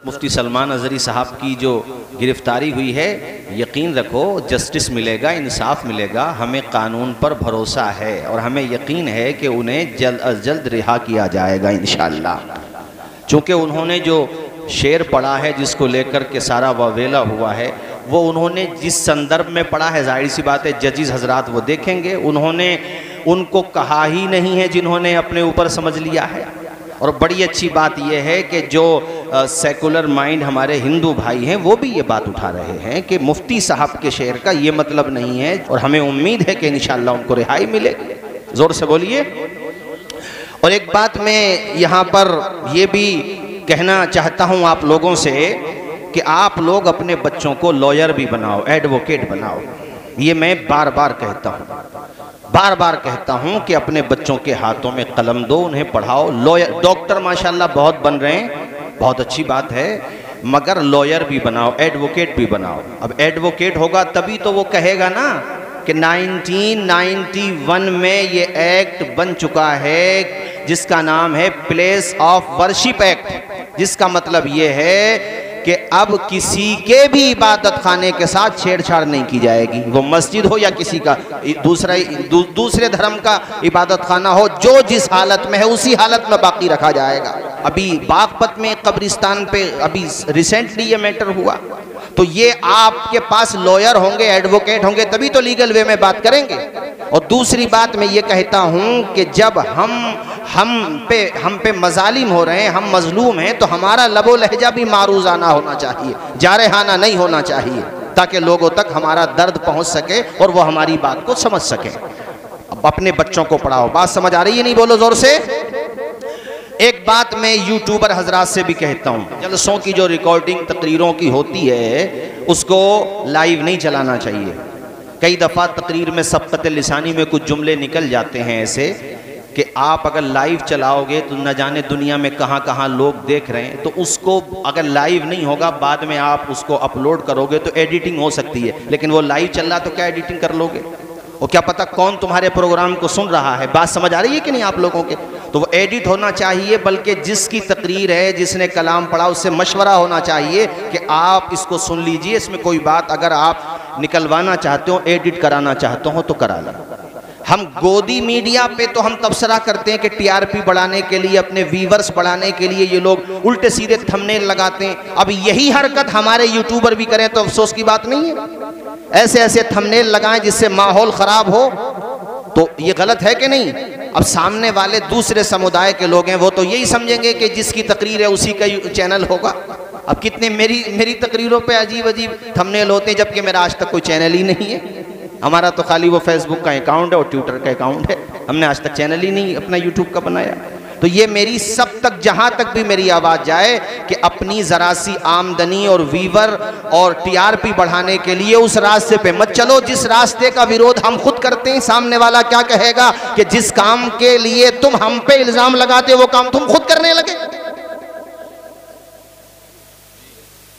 मुफ्ती सलमान अज़हरी साहब की जो गिरफ्तारी हुई है, यकीन रखो जस्टिस मिलेगा, इंसाफ मिलेगा। हमें कानून पर भरोसा है और हमें यकीन है कि उन्हें जल्द अज जल्द रिहा किया जाएगा इंशाअल्लाह। चूँकि उन्होंने जो शेर पढ़ा है जिसको लेकर के सारा वावेला हुआ है, वो उन्होंने जिस संदर्भ में पढ़ा है, जाहिर सी बात है जजीज़ हजरात वो देखेंगे। उन्होंने उनको कहा ही नहीं है जिन्होंने अपने ऊपर समझ लिया है। और बड़ी अच्छी बात यह है कि जो सेकुलर माइंड हमारे हिंदू भाई हैं वो भी ये बात उठा रहे हैं कि मुफ्ती साहब के शेर का ये मतलब नहीं है, और हमें उम्मीद है कि इंशाअल्लाह उनको रिहाई मिलेगी। ज़ोर से बोलिए। और एक बात मैं यहाँ पर ये भी कहना चाहता हूँ आप लोगों से कि आप लोग अपने बच्चों को लॉयर भी बनाओ, एडवोकेट बनाओ। ये मैं बार बार कहता हूँ कि अपने बच्चों के हाथों में कलम दो, उन्हें पढ़ाओ। लॉयर, डॉक्टर माशाल्लाह बहुत बन रहे हैं, बहुत अच्छी बात है, मगर लॉयर भी बनाओ, एडवोकेट भी बनाओ। अब एडवोकेट होगा तभी तो वो कहेगा ना कि 1991 में ये एक्ट बन चुका है जिसका नाम है प्लेस ऑफ वर्शिप एक्ट, जिसका मतलब ये है कि अब किसी के भी इबादत खाने के साथ छेड़छाड़ नहीं की जाएगी। वो मस्जिद हो या किसी का दूसरे धर्म का इबादत खाना हो, जो जिस हालत में है उसी हालत में बाकी रखा जाएगा। अभी बागपत में कब्रिस्तान पे अभी रिसेंटली ये मैटर हुआ, तो ये आपके पास लॉयर होंगे, एडवोकेट होंगे, तभी तो लीगल वे में बात करेंगे। और दूसरी बात मैं ये कहता हूँ कि जब हम पे मजालिम हो रहे हैं, हम मजलूम हैं, तो हमारा लबो लहजा भी मारूजाना होना चाहिए, जारहाना नहीं होना चाहिए, ताकि लोगों तक हमारा दर्द पहुँच सके और वो हमारी बात को समझ सके। अब अपने बच्चों को पढ़ाओ। बात समझ आ रही है? नहीं बोलो ज़ोर से। एक बात मैं यूट्यूबर हजरात से भी कहता हूँ, जलसों की जो रिकॉर्डिंग तकरीरों की होती है उसको लाइव नहीं चलाना चाहिए। कई दफ़ा तकरीर में सबक़त लिसानी में कुछ जुमले निकल जाते हैं ऐसे कि आप अगर लाइव चलाओगे तो न जाने दुनिया में कहाँ कहाँ लोग देख रहे हैं, तो उसको अगर लाइव नहीं होगा बाद में आप उसको अपलोड करोगे तो एडिटिंग हो सकती है, लेकिन वो लाइव चल रहा तो क्या एडिटिंग कर लोगे? और क्या पता कौन तुम्हारे प्रोग्राम को सुन रहा है। बात समझ आ रही है कि नहीं आप लोगों के? तो वो एडिट होना चाहिए, बल्कि जिसकी तकरीर है, जिसने कलाम पढ़ा, उससे मशवरा होना चाहिए कि आप इसको सुन लीजिए, इसमें कोई बात अगर आप निकलवाना चाहते हो, एडिट कराना चाहते हो तो करा लो। हम गोदी मीडिया पे तो हम तबसरा करते हैं कि टीआरपी बढ़ाने के लिए, अपने व्यूवर्स बढ़ाने के लिए ये लोग उल्टे सीधे थंबनेल लगाते हैं। अब यही हरकत हमारे यूट्यूबर भी करें तो अफसोस की बात नहीं है। ऐसे ऐसे थंबनेल लगाएं जिससे माहौल ख़राब हो, तो ये गलत है कि नहीं? अब सामने वाले दूसरे समुदाय के लोग हैं, वो तो यही समझेंगे कि जिसकी तकरीर है उसी का चैनल होगा। अब कितने मेरी तकरीरों पे अजीब अजीब थंबनेल होते हैं, जबकि मेरा आज तक कोई चैनल ही नहीं है। हमारा तो खाली वो फेसबुक का अकाउंट है और ट्विटर का अकाउंट है, हमने आज तक चैनल ही नहीं अपना यूट्यूब का बनाया। तो ये मेरी सब तक, जहाँ तक भी मेरी आवाज़ जाए कि अपनी ज़रा सी आमदनी और वीवर और टीआरपी बढ़ाने के लिए उस रास्ते पे मत चलो जिस रास्ते का विरोध हम खुद करते हैं। सामने वाला क्या कहेगा कि जिस काम के लिए तुम हम पे इल्ज़ाम लगाते हो वो काम तुम खुद करने लगे,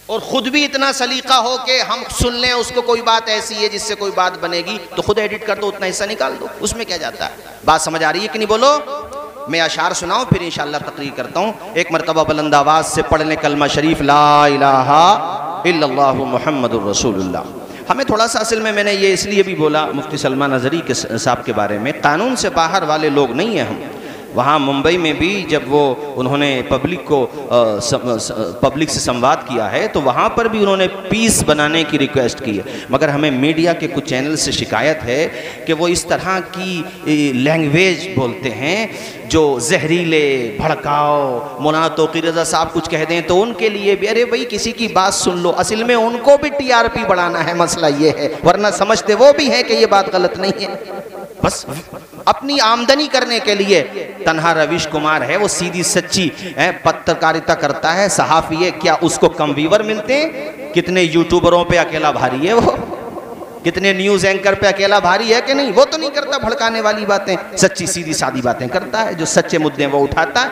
और खुद भी इतना सलीका हो कि हम सुन लें उसको कोई बात ऐसी है जिससे कोई बात बनेगी तो खुद एडिट कर दो, उतना हिस्सा निकाल दो, उसमें क्या जाता है। बात समझ आ रही है कि नहीं? बोलो। मैं अशार सुनाऊं फिर इंशाअल्लाह तकरीर करता हूँ। एक मरतबा बुलंद आवाज़ से पढ़ लें कलमा शरीफ, ला इलाहा इल्लल्लाहु मुहम्मदुर रसूलुल्लाह। हमें थोड़ा सा, असल में मैंने ये इसलिए भी बोला मुफ्ती सलमान अज़हरी के साहब के बारे में, कानून से बाहर वाले लोग नहीं हैं हम। वहाँ मुंबई में भी जब वो उन्होंने पब्लिक से संवाद किया है तो वहाँ पर भी उन्होंने पीस बनाने की रिक्वेस्ट की है, मगर हमें मीडिया के कुछ चैनल से शिकायत है कि वो इस तरह की लैंग्वेज बोलते हैं जो जहरीले, भड़काओ, मौलाना तौक़ी रज़ा साहब कुछ कह दें तो उनके लिए भी, अरे भाई किसी की बात सुन लो, असल में उनको भी टीआरपी बढ़ाना है, मसला ये है, वरना समझते वो भी है कि ये बात गलत नहीं है, बस अपनी आमदनी करने के लिए। तन्हा रवीश कुमार है, वो सीधी सच्ची पत्रकारिता करता है, सहाफ़ी है, क्या उसको कम व्यूवर मिलते हैं? कितने यूट्यूबरों पे अकेला भारी है वो, कितने न्यूज़ एंकर पे अकेला भारी है कि नहीं? वो तो नहीं करता भड़काने वाली बातें, सच्ची सीधी सादी बातें करता है, जो सच्चे मुद्दे वो उठाता है।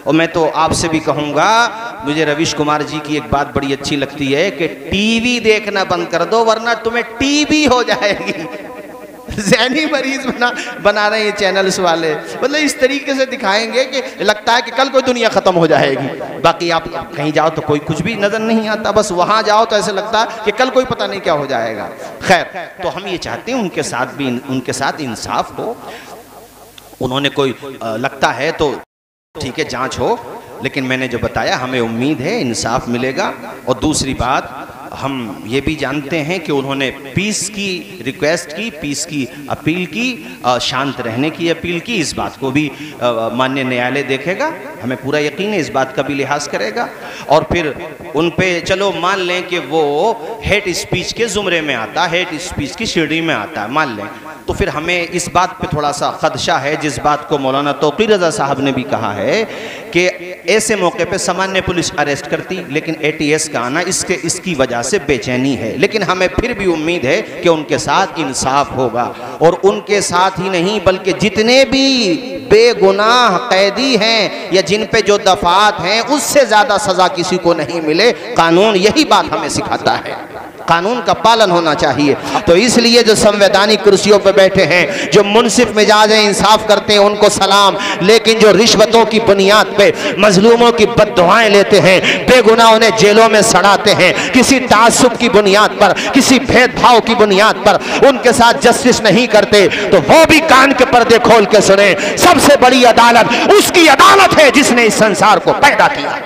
और मैं तो आपसे भी कहूँगा, मुझे रवीश कुमार जी की एक बात बड़ी अच्छी लगती है कि टीवी देखना बंद कर दो वरना तुम्हें टीबी हो जाएगी। ज़हनी मरीज बना रहे हैं चैनल्स वाले। मतलब इस तरीके से दिखाएंगे कि लगता है कि कल कोई दुनिया ख़त्म हो जाएगी। बाकी आप कहीं जाओ तो कोई कुछ भी नज़र नहीं आता, बस वहाँ जाओ तो ऐसे लगता है कि कल कोई पता नहीं क्या हो जाएगा। खैर, तो हम ये चाहते हैं उनके साथ भी उनके साथ इंसाफ हो। उन्होंने कोई लगता है तो ठीक है, जांच हो, लेकिन मैंने जो बताया हमें उम्मीद है इंसाफ मिलेगा। और दूसरी बात, हम ये भी जानते हैं कि उन्होंने पीस की रिक्वेस्ट की, पीस की अपील की, शांत रहने की अपील की। इस बात को भी माननीय न्यायालय देखेगा, हमें पूरा यकीन है इस बात का भी लिहाज करेगा। और फिर उन पे चलो मान लें कि वो हेट स्पीच के ज़ुमरे में आता, हेट स्पीच की श्रेणी में आता है, मान लें, तो फिर हमें इस बात पे थोड़ा सा खदशा है, जिस बात को मौलाना तौक़ीर रज़ा साहब ने भी कहा है कि ऐसे मौके पे सामान्य पुलिस अरेस्ट करती, लेकिन ATS का आना इसकी वजह से बेचैनी है। लेकिन हमें फिर भी उम्मीद है कि उनके साथ इंसाफ होगा। और उनके साथ ही नहीं बल्कि जितने भी बेगुनाह कैदी हैं या जिन पे जो दफात हैं, उससे ज़्यादा सज़ा किसी को नहीं मिले। कानून यही बात हमें सिखाता है, कानून का पालन होना चाहिए। तो इसलिए जो संवैधानिक कुर्सियों पर बैठे हैं, जो मुनसिफ मिजाज इंसाफ करते हैं, उनको सलाम। लेकिन जो रिश्वतों की बुनियाद पे मजलूमों की बद्दुआएं लेते हैं, बेगुनाह उन्हें जेलों में सड़ाते हैं, किसी तासुब की बुनियाद पर, किसी भेदभाव की बुनियाद पर उनके साथ जस्टिस नहीं करते, तो वो भी कान के पर्दे खोल के सुने। सबसे बड़ी अदालत उसकी अदालत है जिसने इस संसार को पैदा किया।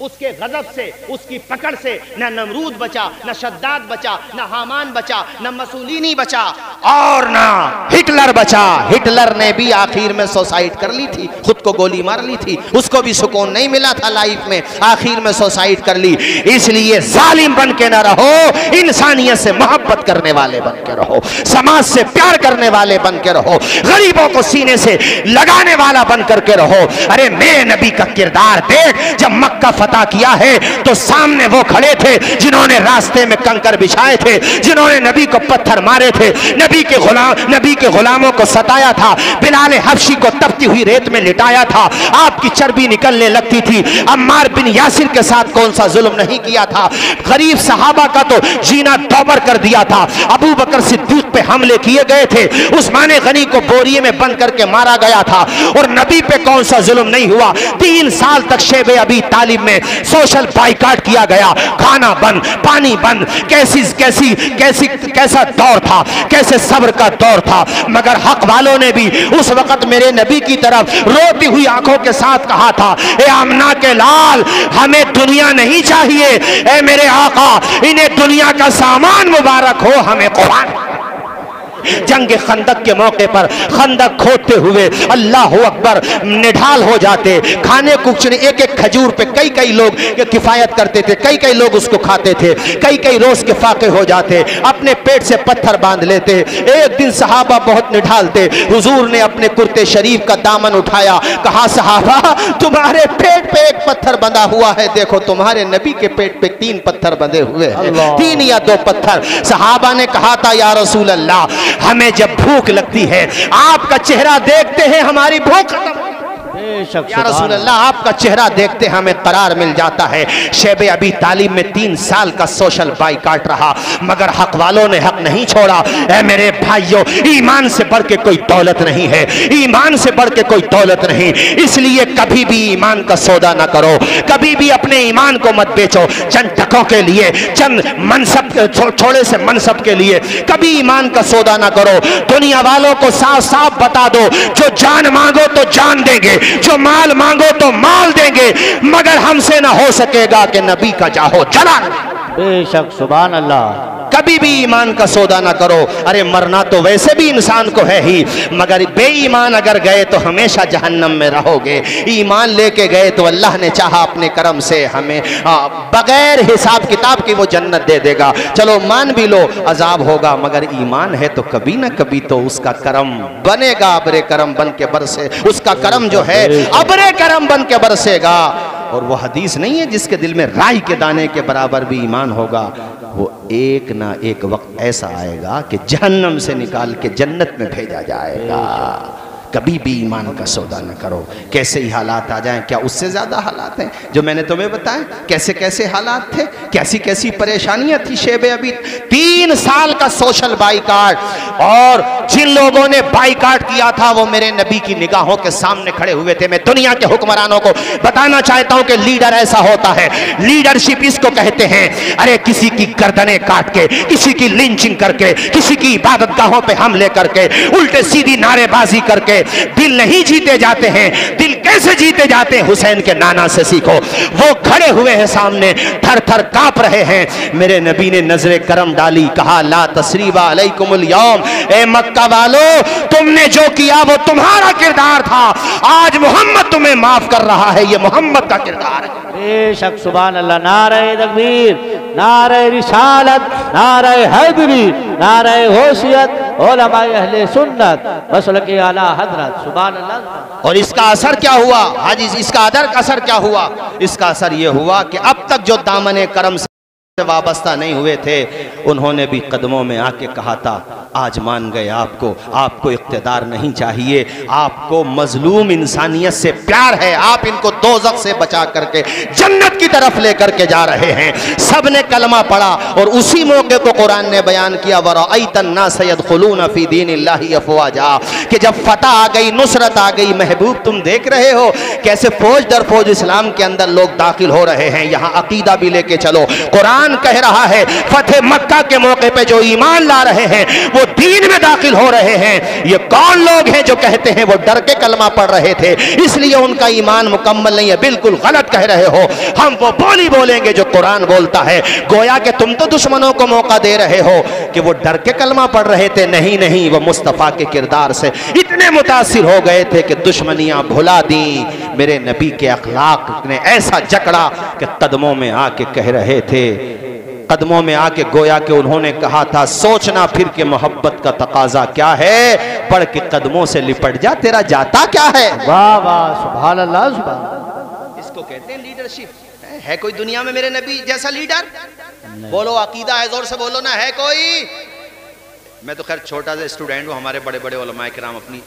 उसके गजब से, उसकी पकड़ से न नमरूद बचा, न शद्दाद बचा, न हामान बचा, न मसूलिनी बचा, और न हिटलर बचा। हिटलर ने भी आखिर में सुसाइड कर ली थी, खुद को गोली मार ली थी, उसको भी सुकून नहीं मिला था लाइफ में, आखिर में सुसाइड कर ली। इसलिए जालिम बन के न रहो, इंसानियत से मोहब्बत करने वाले बन के रहो, समाज से प्यार करने वाले बन के रहो, गरीबों को सीने से लगाने वाला बन करके रहो। अरे मेरे नबी का किरदार देख, जब मक्का किया है तो सामने वो खड़े थे जिन्होंने रास्ते में कंकर बिछाए थे, जिन्होंने नबी को पत्थर मारे थे, नबी के गुलामों को सताया था, बिलाल हबशी को तपती हुई रेत में लिटाया था, आपकी चर्बी निकलने लगती थी। अम्मार बिन यासिर के साथ कौन सा जुल्म नहीं किया था, गरीब सहाबा का तो जीना तौबर कर दिया था। अबू बकर सिद्दीक पे हमले किए गए थे, उस्मान गनी को बोरिये में बंद करके मारा गया था, और नबी पे कौन सा जुल्म नहीं हुआ। 3 साल तक शेबे अबी तालिब में सोशल बाइकाट किया गया, खाना बंद, पानी बंद, कैसा दौर था, कैसे सब्र का दौर था। मगर हक वालों ने भी उस वक्त मेरे नबी की तरफ रोती हुई आंखों के साथ कहा था, ए आमना के लाल, हमें दुनिया नहीं चाहिए, ए मेरे आका, इन्हें दुनिया का सामान मुबारक हो, हमें कुरान। जंग खंदक के मौके पर खंदक खोदते हुए अल्लाह अकबर निढाल हो जाते, खाने कुछ एक एक खजूर पे कई लोग किफायत करते थे, कई लोग उसको खाते थे, कई रोज के फाके हो जाते, अपने पेट से पत्थर बांध लेते। एक दिन सहाबा बहुत निढालते, हुजूर ने अपने कुर्ते शरीफ का दामन उठाया, कहा सहाबा तुम्हारे पेट पे एक पत्थर बंधा हुआ है, देखो तुम्हारे नबी के पेट पे 3 पत्थर बंधे हुए हैं, 3 या 2 पत्थर। सहाबा ने कहा था या रसूल अल्लाह, हमें जब भूख लगती है आपका चेहरा देखते हैं हमारी भूख या रसूल अल्लाह, आपका चेहरा देखते हमें करार मिल जाता है। शेबे अबी तालिब में 3 साल का सोशल बाइकाट रहा, मगर हक वालों ने हक नहीं छोड़ा। ऐ मेरे भाइयों, ईमान से बढ़ के कोई दौलत नहीं है, ईमान से बढ़ के कोई दौलत नहीं। इसलिए कभी भी ईमान का सौदा ना करो, कभी भी अपने ईमान को मत बेचो चंद टकों के लिए, चंद मनसब, थोड़े से मनसब के लिए। कभी ईमान का सौदा ना करो। दुनिया वालों को साफ साफ बता दो, जो जान मांगो तो जान देंगे, जो माल मांगो तो माल देंगे, मगर हमसे ना हो सकेगा कि नबी का चाहो जला। बेशक, सुभान अल्लाह। कभी भी ईमान का सौदा ना करो। अरे मरना तो वैसे भी इंसान को है ही, मगर बेईमान अगर गए तो हमेशा जहन्नम में रहोगे। ईमान लेके गए तो अल्लाह ने चाहा अपने करम से हमें बगैर हिसाब किताब की वो जन्नत दे देगा। चलो मान भी लो अजाब होगा, मगर ईमान है तो कभी ना कभी तो उसका करम बनेगा, अबरे करम बन के बरसे, उसका करम जो है अबरे करम बन के बरसेगा। और वो हदीस नहीं है जिसके दिल में राई के दाने के बराबर भी ईमान होगा, वो एक ना एक वक्त ऐसा आएगा कि जहन्नम से निकाल के जन्नत में भेजा जाएगा। कभी भी ईमान का सौदा न करो। कैसे ही हालात आ जाएं, क्या उससे ज़्यादा हालात हैं जो मैंने तुम्हें बताए? कैसे कैसे हालात थे, कैसी कैसी परेशानियां थी शेबे अभी। 3 साल का सोशल बाइकाट, और जिन लोगों ने बाइकाट किया था वो मेरे नबी की निगाहों के सामने खड़े हुए थे। मैं दुनिया के हुक्मरानों को बताना चाहता हूं कि लीडर ऐसा होता है, लीडरशिप इसको कहते हैं। अरे किसी की गर्दनें काट के, किसी की लिंचिंग करके, किसी की इबादत गाहों पे हमले करके, उल्टे सीधी नारेबाजी करके दिल नहीं जीते जाते हैं। दिल कैसे जीते जाते हैं? हुसैन के नाना से सीखो। वो खड़े हुए हैं सामने, थर थर कांप रहे हैं। मेरे नबी ने नजरे करम डाली, कहा ला तसरीबा अलैकुमुल यौम, ए मक्का वालो तुमने जो किया वो तुम्हारा किरदार था, आज मोहम्मद तुम्हें माफ कर रहा है। ये मोहम्मद का किरदार है। बेशक सुभान अल्लाह। नारे तकबीर, नारे रिसालत, नारे हैदरी, नारे होशियत, उलमाए अहले सुन्नत, मसलक आला हजरत। सुभान अल्लाह। और इसका असर क्या हुआ हाजी? इसका असर क्या हुआ? इसका असर यह हुआ कि अब तक जो दामने करम से वाबस्ता नहीं हुए थे, उन्होंने भी कदमों में आके कहा था आज मान गए आपको, आपको इख्तिदार नहीं चाहिए, आपको मजलूम इंसानियत से प्यार है, आप इनको दोज़ख से बचा करके जन्नत की तरफ लेकर के जा रहे हैं। सब ने कलमा पढ़ा और उसी मौके को कुरान ने बयान किया, वरअयतन नास यदखुलून फी दीनिल्लाहि अफ़वाजा, कि जब फतह आ गई, नुसरत आ गई, महबूब तुम देख रहे हो कैसे फौज दर फौज इस्लाम के अंदर लोग दाखिल हो रहे हैं। यहाँ अकीदा भी लेके चलो। कुरान कह रहा है फतेह मक्का के मौके पे जो ईमान ला रहे हैं वो दीन में दाखिल हो रहे हैं। ये कौन लोग हैं जो कहते हैं वो डर के कलमा पढ़ रहे थे इसलिए उनका ईमान मुकम्मल नहीं है? बिल्कुल गलत कह रहे हो। हम वो बोली बोलेंगे जो कुरान बोलता है। गोया कि तुम तो दुश्मनों को मौका दे रहे हो कि वो डर के कलमा पढ़ रहे थे। नहीं नहीं, वो मुस्तफ़ा के किरदार से इतने मुतासिर हो गए थे कि दुश्मनियां भुला दी। मेरे नबी के अखलाक ने ऐसा जकड़ा कि कदमों में आके कह रहे थे, कदमों में आके गोया कि उन्होंने कहा था सोचना फिर के मोहब्बत का तकाजा क्या है, पढ़ के कदमों से लिपट जा, तेरा जाता क्या है। वाह वाह सुभान अल्लाह सुभान। इसको कहते हैं लीडरशिप। है कोई दुनिया में मेरे नबी जैसा लीडर? बोलो अकीदा है, जोर से बोलो ना, है कोई? मैं तो खैर छोटा सा स्टूडेंट हूँ, हमारे बड़े बड़े उलमाए किराम अपनी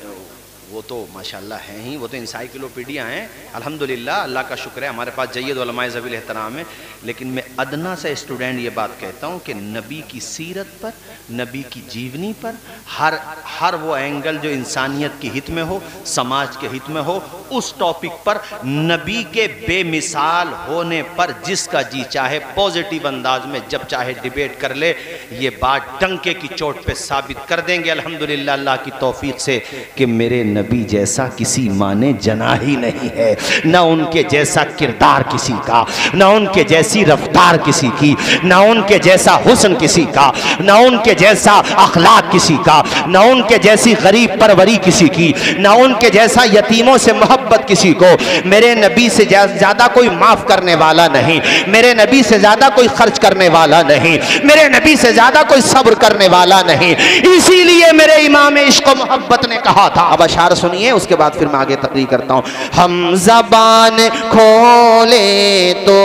वो तो माशाल्लाह हैं ही, वो तो इंसाइक्लोपीडिया हैं। अल्हम्दुलिल्लाह, अल्लाह का शुक्र है हमारे पास जय्यद उलमाए ज़वील एहतराम है। लेकिन मैं अदना सा स्टूडेंट ये बात कहता हूँ कि नबी की सीरत पर, नबी की जीवनी पर हर वो एंगल जो इंसानियत के हित में हो, समाज के हित में हो, उस टॉपिक पर नबी के बेमिसाल होने पर जिसका जी चाहे पॉजिटिव अंदाज में जब चाहे डिबेट कर ले, ये बात डंके की चोट पे साबित कर देंगे अल्हम्दुलिल्लाह अल्लाह की तौफीक से कि मेरे नबी जैसा किसी माँ ने जना ही नहीं है। न उनके जैसा किरदार किसी का, न उनके जैसी रफ्तार किसी की, न उनके जैसा हुस्न किसी का, न उनके जैसा अखलाक किसी का, न उनके जैसी गरीब परवरी किसी की, न उनके जैसा यतीमों से मोहब्बत किसी को। मेरे नबी से ज्यादा कोई माफ करने वाला नहीं, मेरे नबी से ज्यादा कोई खर्च करने वाला नहीं, मेरे नबी से ज्यादा कोई सब्र करने वाला नहीं। इसीलिए मेरे इमाम इश्क व मोहब्बत ने कहा था, अब अशार सुनिए उसके बाद फिर मैं आगे तकरीर करता हूँ। हम ज़बान खोले तो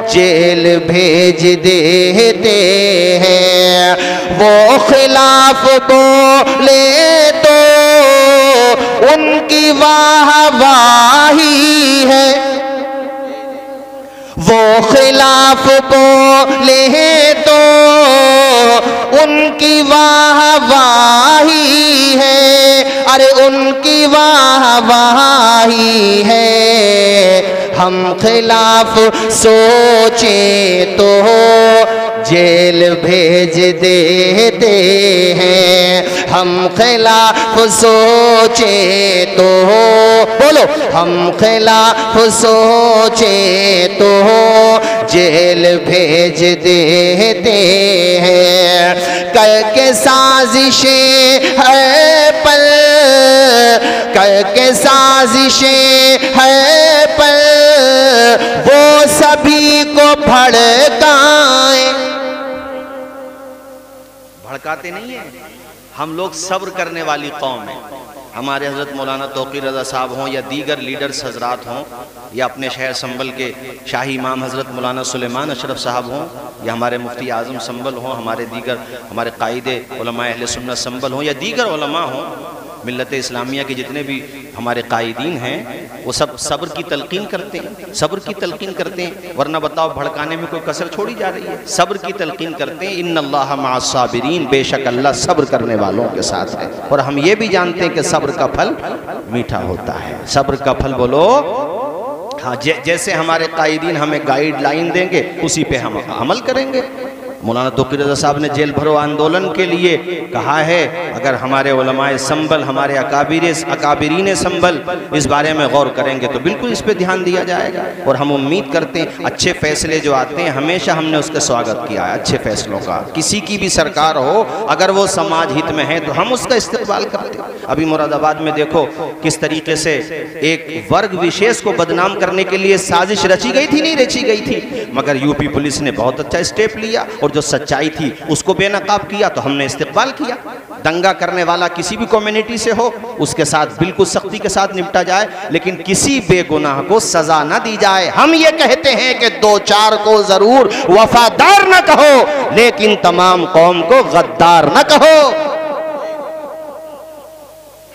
जेल भेज देते हैं, वो खिलाफ बोले तो उनकी वाहवाही है, वो खिलाफ बोले तो उनकी वाहवाही है, अरे उनकी वाहवाही है। हम खिलाफ सोचे तो जेल भेज देते हैं, हम खिलाफ सोचे तो, बोलो, हम खिलाफ सोचे तो जेल भेज देते हैं। करके साजिशें है पर, करके साजिशें है पर वो सभी को भड़काएं। भड़काते नहीं है, हम लोग सब्र करने वाली कौम है। हमारे हज़रत मौलाना तौक़ीर रज़ा साहब हों या दीगर लीडर्स हजरात हों, या अपने शहर संबल के शाही इमाम हज़रत मौलाना सुलेमान अशरफ साहब हों, या हमारे मुफ्ती आज़म संबल हों, हमारे दीगर हमारे कायदे उलमाए अहले सुन्नत संबल हों, या दीगर उलमा हों, मिल्लत इस्लामिया के जितने भी हमारे कायदीन हैं वो सब सब्र की तलकीन करते हैं, सब्र की तलकीन करते हैं, वरना बताओ भड़काने में कोई कसर छोड़ी जा रही है। सब्र की तलकीन करते हैं, इन्नल्लाह मअस्साबिरीन, बेशक अल्लाह सब्र करने वालों के साथ है। और हम ये भी जानते हैं कि सब्र का फल मीठा होता है। सब्र का फल बोलो हाँ, जैसे हमारे कायदीन हमें गाइडलाइन देंगे उसी पे हम अमल करेंगे। मौलाना तौक़ीर रज़ा साहब ने जेल भरो आंदोलन के लिए कहा है, अगर हमारे उलमाए संभल, हमारे अकाबिरीन संभल इस बारे में गौर करेंगे तो बिल्कुल इस पे ध्यान दिया जाएगा। और हम उम्मीद करते हैं अच्छे फैसले जो आते हैं हमेशा हमने उसका स्वागत किया है, अच्छे फैसलों का। किसी की भी सरकार हो अगर वो समाज हित में है तो हम उसका इस्तेमाल करते हैं। अभी मुरादाबाद में देखो किस तरीके से एक वर्ग विशेष को बदनाम करने के लिए साजिश रची गई थी, नहीं रची गई थी, मगर यूपी पुलिस ने बहुत अच्छा स्टेप लिया और जो सच्चाई थी उसको बेनकाब किया तो हमने इस्तेमाल किया। दंगा करने वाला किसी भी कम्युनिटी से हो उसके साथ बिल्कुल सख्ती के साथ निपटा जाए, लेकिन किसी बेगुनाह को सजा न दी जाए। हम ये कहते हैं कि दो चार को जरूर वफादार न कहो, लेकिन तमाम कौम को गद्दार न कहो।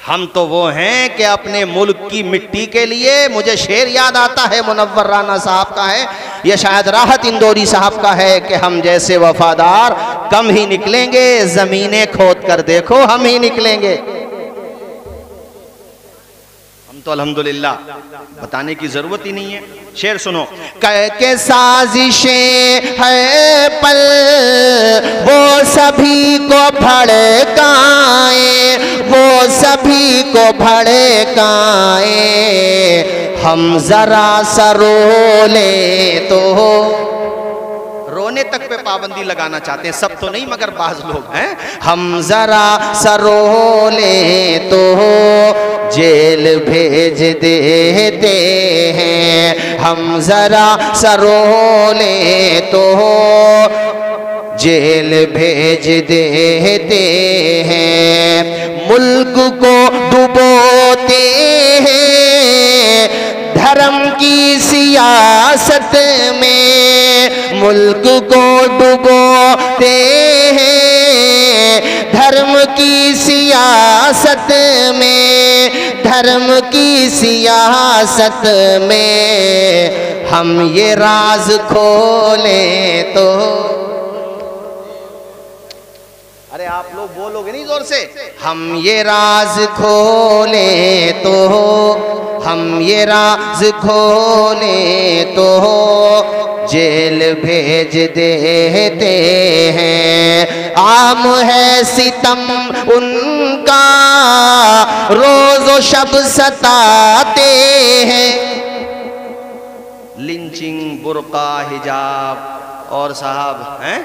हम तो वो हैं कि अपने मुल्क की मिट्टी के लिए, मुझे शेर याद आता है मुनव्वर राना साहब का है, ये शायद राहत इंदौरी साहब का है कि हम जैसे वफादार कम ही निकलेंगे, जमीनें खोद कर देखो हम ही निकलेंगे। हम तो अल्हम्दुलिल्लाह बताने की जरूरत ही नहीं है। शेर सुनो, कह के साजिशें है पल वो सभी को भड़काए, वो सभी को भड़काए, हम जरा सा रो ले तो। रोने तक पे पाबंदी लगाना चाहते हैं, सब तो नहीं मगर बाज लोग हैं। हम जरा सा रो ले तो जेल भेज देते हैं, हम जरा सा रो ले तो जेल भेज देते हैं। मुल्क को डुबोते हैं धर्म की सियासत में, मुल्क को डुबोते हैं धर्म की सियासत में, धर्म की सियासत में। हम ये राज खोले तो, अरे आप लोग बोलोगे नहीं जोर से, हम ये राज खोले तो, हम ये राज खोले तो जेल भेज देते हैं। आम है सितम उनका रोज़ो शब सताते हैं। लिंचिंग, बुर्का, हिजाब और साहब हैं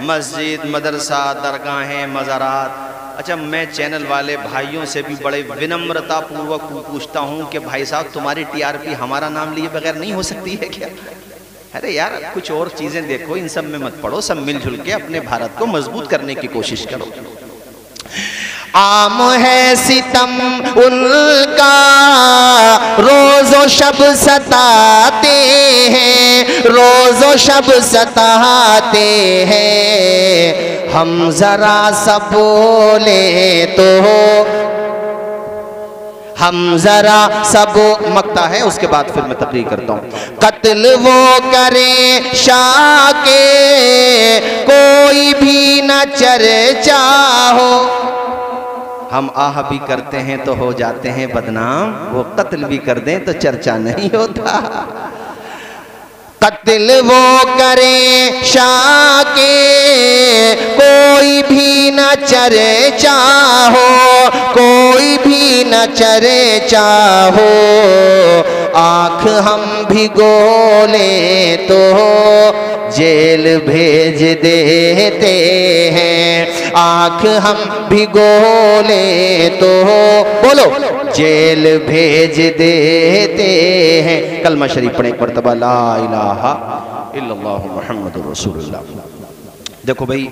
मस्जिद, मदरसा, दरगाहें, मज़ारात। अच्छा, मैं चैनल वाले भाइयों से भी बड़े विनम्रता पूर्वक पूछता हूँ कि भाई साहब तुम्हारी टीआरपी हमारा नाम लिए बगैर नहीं हो सकती है क्या? अरे यार कुछ और चीजें देखो, इन सब में मत पड़ो, सब मिलजुल के अपने भारत को मजबूत करने की कोशिश करो। आम है सितम उनका रोज़ो शब सताते हैं, रोज़ो शब सताते हैं। हम जरा सा बोले तो, हम जरा सब मकता है, उसके बाद फिर मैं तकरीर करता हूँ। कत्ल वो करे शाह के कोई भी न चर्चा हो, हम आह भी करते हैं तो हो जाते हैं बदनाम, वो कत्ल भी कर दें तो चर्चा नहीं होता। कत्ल वो करे शाह के कोई भी न चर्चा हो, कोई भी न चर्चा हो। आँख हम भिगो ले तो जेल भेज देते हैं, आँख हम भिगो ले तो बोलो जेल भेज देते हैं। कलमा शरीफ पढ़े एक मरतबा, ला इलाहा इल्लल्लाह मुहम्मदुर रसूलुल्लाह। देखो भाई,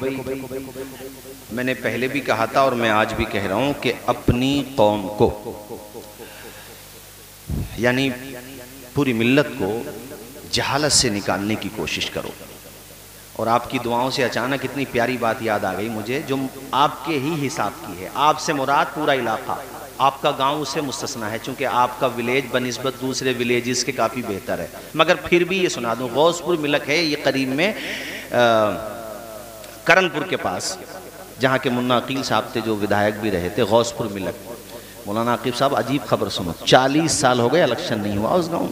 मैंने पहले भी कहा था और मैं आज भी कह रहा हूं कि अपनी कौम को यानी पूरी मिल्लत को जहालत से निकालने की कोशिश करो। और आपकी दुआओं से अचानक इतनी प्यारी बात याद आ गई मुझे, जो आपके ही हिसाब की है। आपसे मुराद पूरा इलाका, आपका गांव उससे मुस्तस्ना है, चूंकि आपका विलेज बनिस्बत दूसरे विलेजेस के काफ़ी बेहतर है। मगर फिर भी ये सुना दूं, गौसपुर मिलक है ये करीब में करनपुर के पास, जहाँ के मुन्ना अकील साहब थे जो विधायक भी रहे थे, गौसपुर मिलक। मौलाना आकिब साहब अजीब खबर सुनो, 40 साल हो गए इलेक्शन नहीं हुआ उस गाँव में।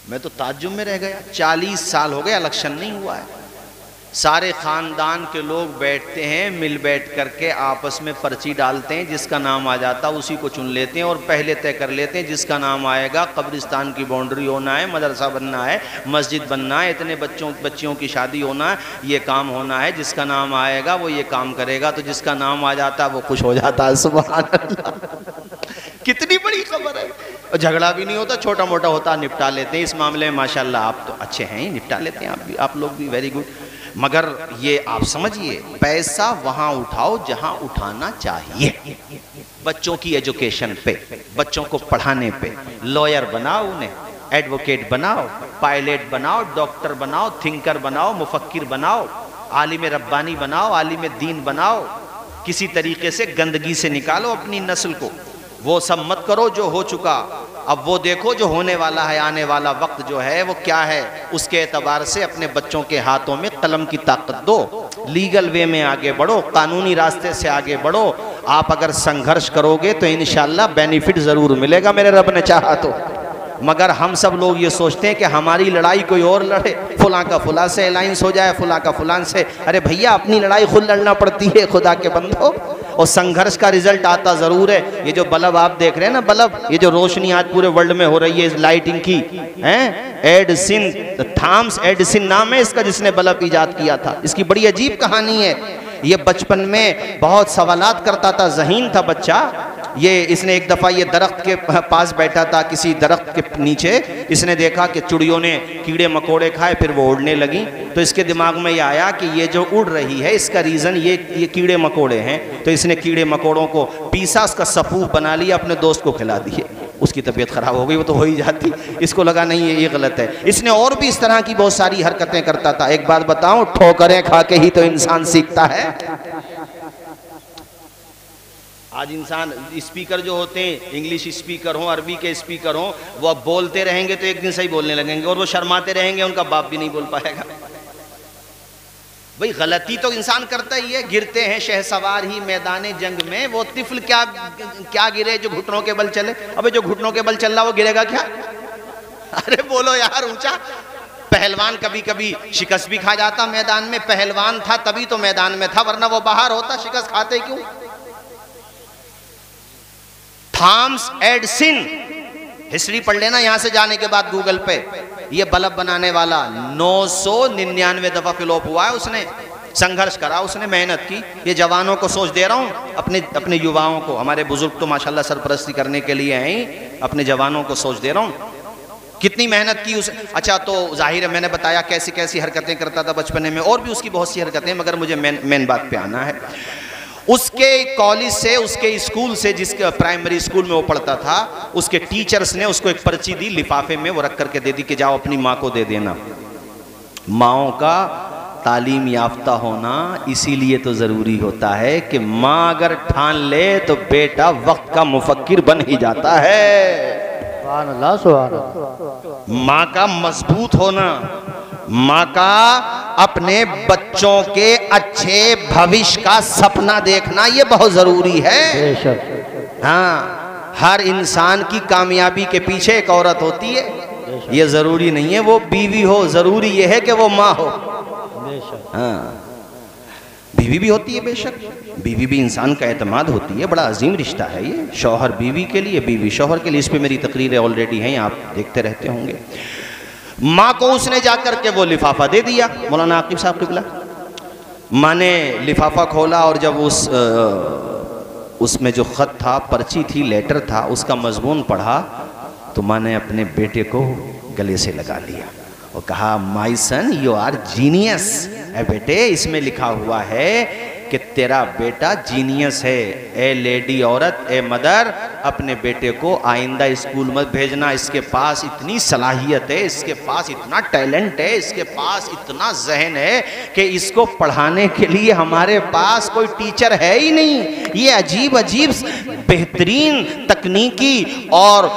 मैं तो ताज्जुब में रह गया, 40 साल हो गए इलेक्शन नहीं हुआ है। सारे खानदान के लोग बैठते हैं, मिल बैठ करके आपस में पर्ची डालते हैं, जिसका नाम आ जाता उसी को चुन लेते हैं और पहले तय कर लेते हैं जिसका नाम आएगा कब्रिस्तान की बाउंड्री होना है, मदरसा बनना है, मस्जिद बनना है, इतने बच्चियों की शादी होना है, ये काम होना है, जिसका नाम आएगा वो ये काम करेगा। तो जिसका नाम आ जाता वो खुश हो जाता है। सुभान अल्लाह, कितनी बड़ी खबर है। झगड़ा भी नहीं होता, छोटा मोटा होता निपटा लेते हैं। इस मामले में माशाल्लाह आप तो अच्छे हैं, निपटा लेते हैं आप भी, आप लोग भी वेरी गुड। मगर ये आप समझिए, पैसा वहां उठाओ जहां उठाना चाहिए। बच्चों की एजुकेशन पे, बच्चों को पढ़ाने पे, लॉयर बनाओ उन्हें, एडवोकेट बनाओ, पायलट बनाओ, डॉक्टर बनाओ, थिंकर बनाओ, मुफक्किर बनाओ, आलिम रब्बानी बनाओ, आलिम दीन बनाओ। किसी तरीके से गंदगी से निकालो अपनी नस्ल को। वो सब मत करो जो हो चुका, अब वो देखो जो होने वाला है। आने वाला वक्त जो है वो क्या है, उसके एतबार से अपने बच्चों के हाथों में कलम की ताकत दो, लीगल वे में आगे बढ़ो, कानूनी रास्ते से आगे बढ़ो। आप अगर संघर्ष करोगे तो इंशाल्लाह बेनिफिट ज़रूर मिलेगा, मेरे रब ने चाहा तो। मगर हम सब लोग ये सोचते हैं कि हमारी लड़ाई कोई और लड़े, फुला का फुला से अलायंस हो जाए, फुला का फुलान से। अरे भैया, अपनी लड़ाई खुद लड़ना पड़ती है खुदा के बंदो, और संघर्ष का रिजल्ट आता ज़रूर है। ये जो बल्ब आप देख रहे हैं ना, बल्ब, ये जो रोशनी आज पूरे वर्ल्ड में हो रही है इस लाइटिंग की, हैं, एडिसन, थॉमस एडिसन नाम है इसका जिसने बल्ब इजाद किया था। इसकी बड़ी अजीब कहानी है। ये बचपन में बहुत सवालात करता था, ज़हीन था बच्चा। ये इसने एक दफ़ा ये दरख्त के पास बैठा था, किसी दरख्त के नीचे, इसने देखा कि चिड़ियों ने कीड़े मकोड़े खाए, फिर वो उड़ने लगी। तो इसके दिमाग में ये आया कि ये जो उड़ रही है इसका रीज़न ये कीड़े मकोड़े हैं। तो इसने कीड़े मकोड़ों को पीसा, उसका सफ़ूफ बना लिया, अपने दोस्त को खिला दिए। उसकी तबीयत ख़राब हो गई, वो तो हो ही जाती। इसको लगा नहीं ये गलत है। इसने और भी इस तरह की बहुत सारी हरकतें करता था। एक बात बताऊं, ठोकरें खा के ही तो इंसान सीखता है। आज इंसान, स्पीकर जो होते हैं, इंग्लिश स्पीकर हों, अरबी के स्पीकर हों, वो अब बोलते रहेंगे तो एक दिन सही बोलने लगेंगे, और वो शर्माते रहेंगे, उनका बाप भी नहीं बोल पाएगा। भाई गलती तो इंसान करता ही है। गिरते हैं शहसवार ही मैदाने जंग में, वो तिफल क्या गिरे जो घुटनों के बल चले। अबे जो घुटनों के बल चल रहा वो गिरेगा क्या? अरे बोलो यार ऊंचा। पहलवान कभी कभी शिकस्त भी खा जाता मैदान में। पहलवान था तभी तो मैदान में था, वरना वो बाहर होता। शिकस्त खाते क्यों? थॉमस एडिसन, हिस्ट्री पढ़ लेना यहां से जाने के बाद गूगल पे। ये बल्ब बनाने वाला 999 दफा फ्लॉप हुआ है। उसने संघर्ष करा, उसने मेहनत की। ये जवानों को सोच दे रहा हूं, अपने युवाओं को। हमारे बुजुर्ग तो माशाल्लाह सरपरस्ती करने के लिए हैं, अपने जवानों को सोच दे रहा हूं कितनी मेहनत की उस। अच्छा, तो जाहिर है मैंने बताया कैसी कैसी हरकतें करता था बचपन में, और भी उसकी बहुत सी हरकतें, मगर मुझे मेन बात पे आना है। उसके कॉलेज से, उसके स्कूल से, जिसके प्राइमरी स्कूल में वो पढ़ता था, उसके टीचर्स ने उसको एक पर्ची दी, लिफाफे में वो रख करके दे दी कि जाओ अपनी माँ को दे देना। माँओं का तालीम याफ्ता होना इसीलिए तो ज़रूरी होता है कि माँ अगर ठान ले तो बेटा वक्त का मुफक्किर बन ही जाता है। माँ का मजबूत होना, माँ का अपने बच्चों के अच्छे भविष्य का सपना देखना, ये बहुत जरूरी है। हाँ, हर इंसान की कामयाबी के पीछे एक औरत होती है। ये जरूरी नहीं है वो बीवी हो, जरूरी ये है कि वो माँ हो। हाँ, बीवी भी होती है बेशक, बीवी भी इंसान का एतमाद होती है। बड़ा अजीम रिश्ता है ये, शौहर बीवी के लिए, बीवी शौहर के लिए। इस पे मेरी तकरीरें ऑलरेडी हैं, आप देखते रहते होंगे। माँ को उसने जाकर के वो लिफाफा दे दिया, मौलाना आकिब साहब किबला। माँ ने लिफाफा खोला और जब उसमें जो ख़त था, पर्ची थी, लेटर था, उसका मजमून पढ़ा तो माँ ने अपने बेटे को गले से लगा लिया और कहा, माई सन यू आर जीनियस। ए बेटे, इसमें लिखा हुआ है कि तेरा बेटा जीनियस है। ए लेडी औरत, ए मदर, अपने बेटे को आइंदा स्कूल मत भेजना, इसके पास इतनी सलाहियत है, इसके पास इतना टैलेंट है, इसके पास इतना जहन है कि इसको पढ़ाने के लिए हमारे पास कोई टीचर है ही नहीं। ये अजीब अजीब बेहतरीन तकनीकी और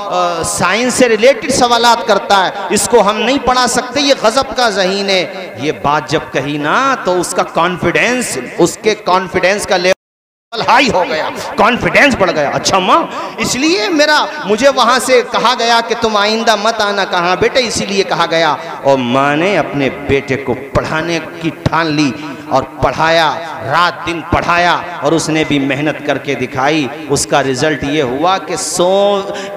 साइंस से रिलेटेड सवालात करता है, इसको हम नहीं पढ़ा सकते, ये गजब का ज़हीन है। ये बात जब कही ना तो उसका कॉन्फिडेंस, उसके कॉन्फिडेंस का लेवल हाई हो गया, कॉन्फिडेंस बढ़ गया। अच्छा माँ, इसलिए मुझे वहां से कहा गया कि तुम आइंदा मत आना। कहा बेटे, इसीलिए कहा गया। और माँ ने अपने बेटे को पढ़ाने की ठान ली और पढ़ाया, रात दिन पढ़ाया, और उसने भी मेहनत करके दिखाई। उसका रिजल्ट ये हुआ कि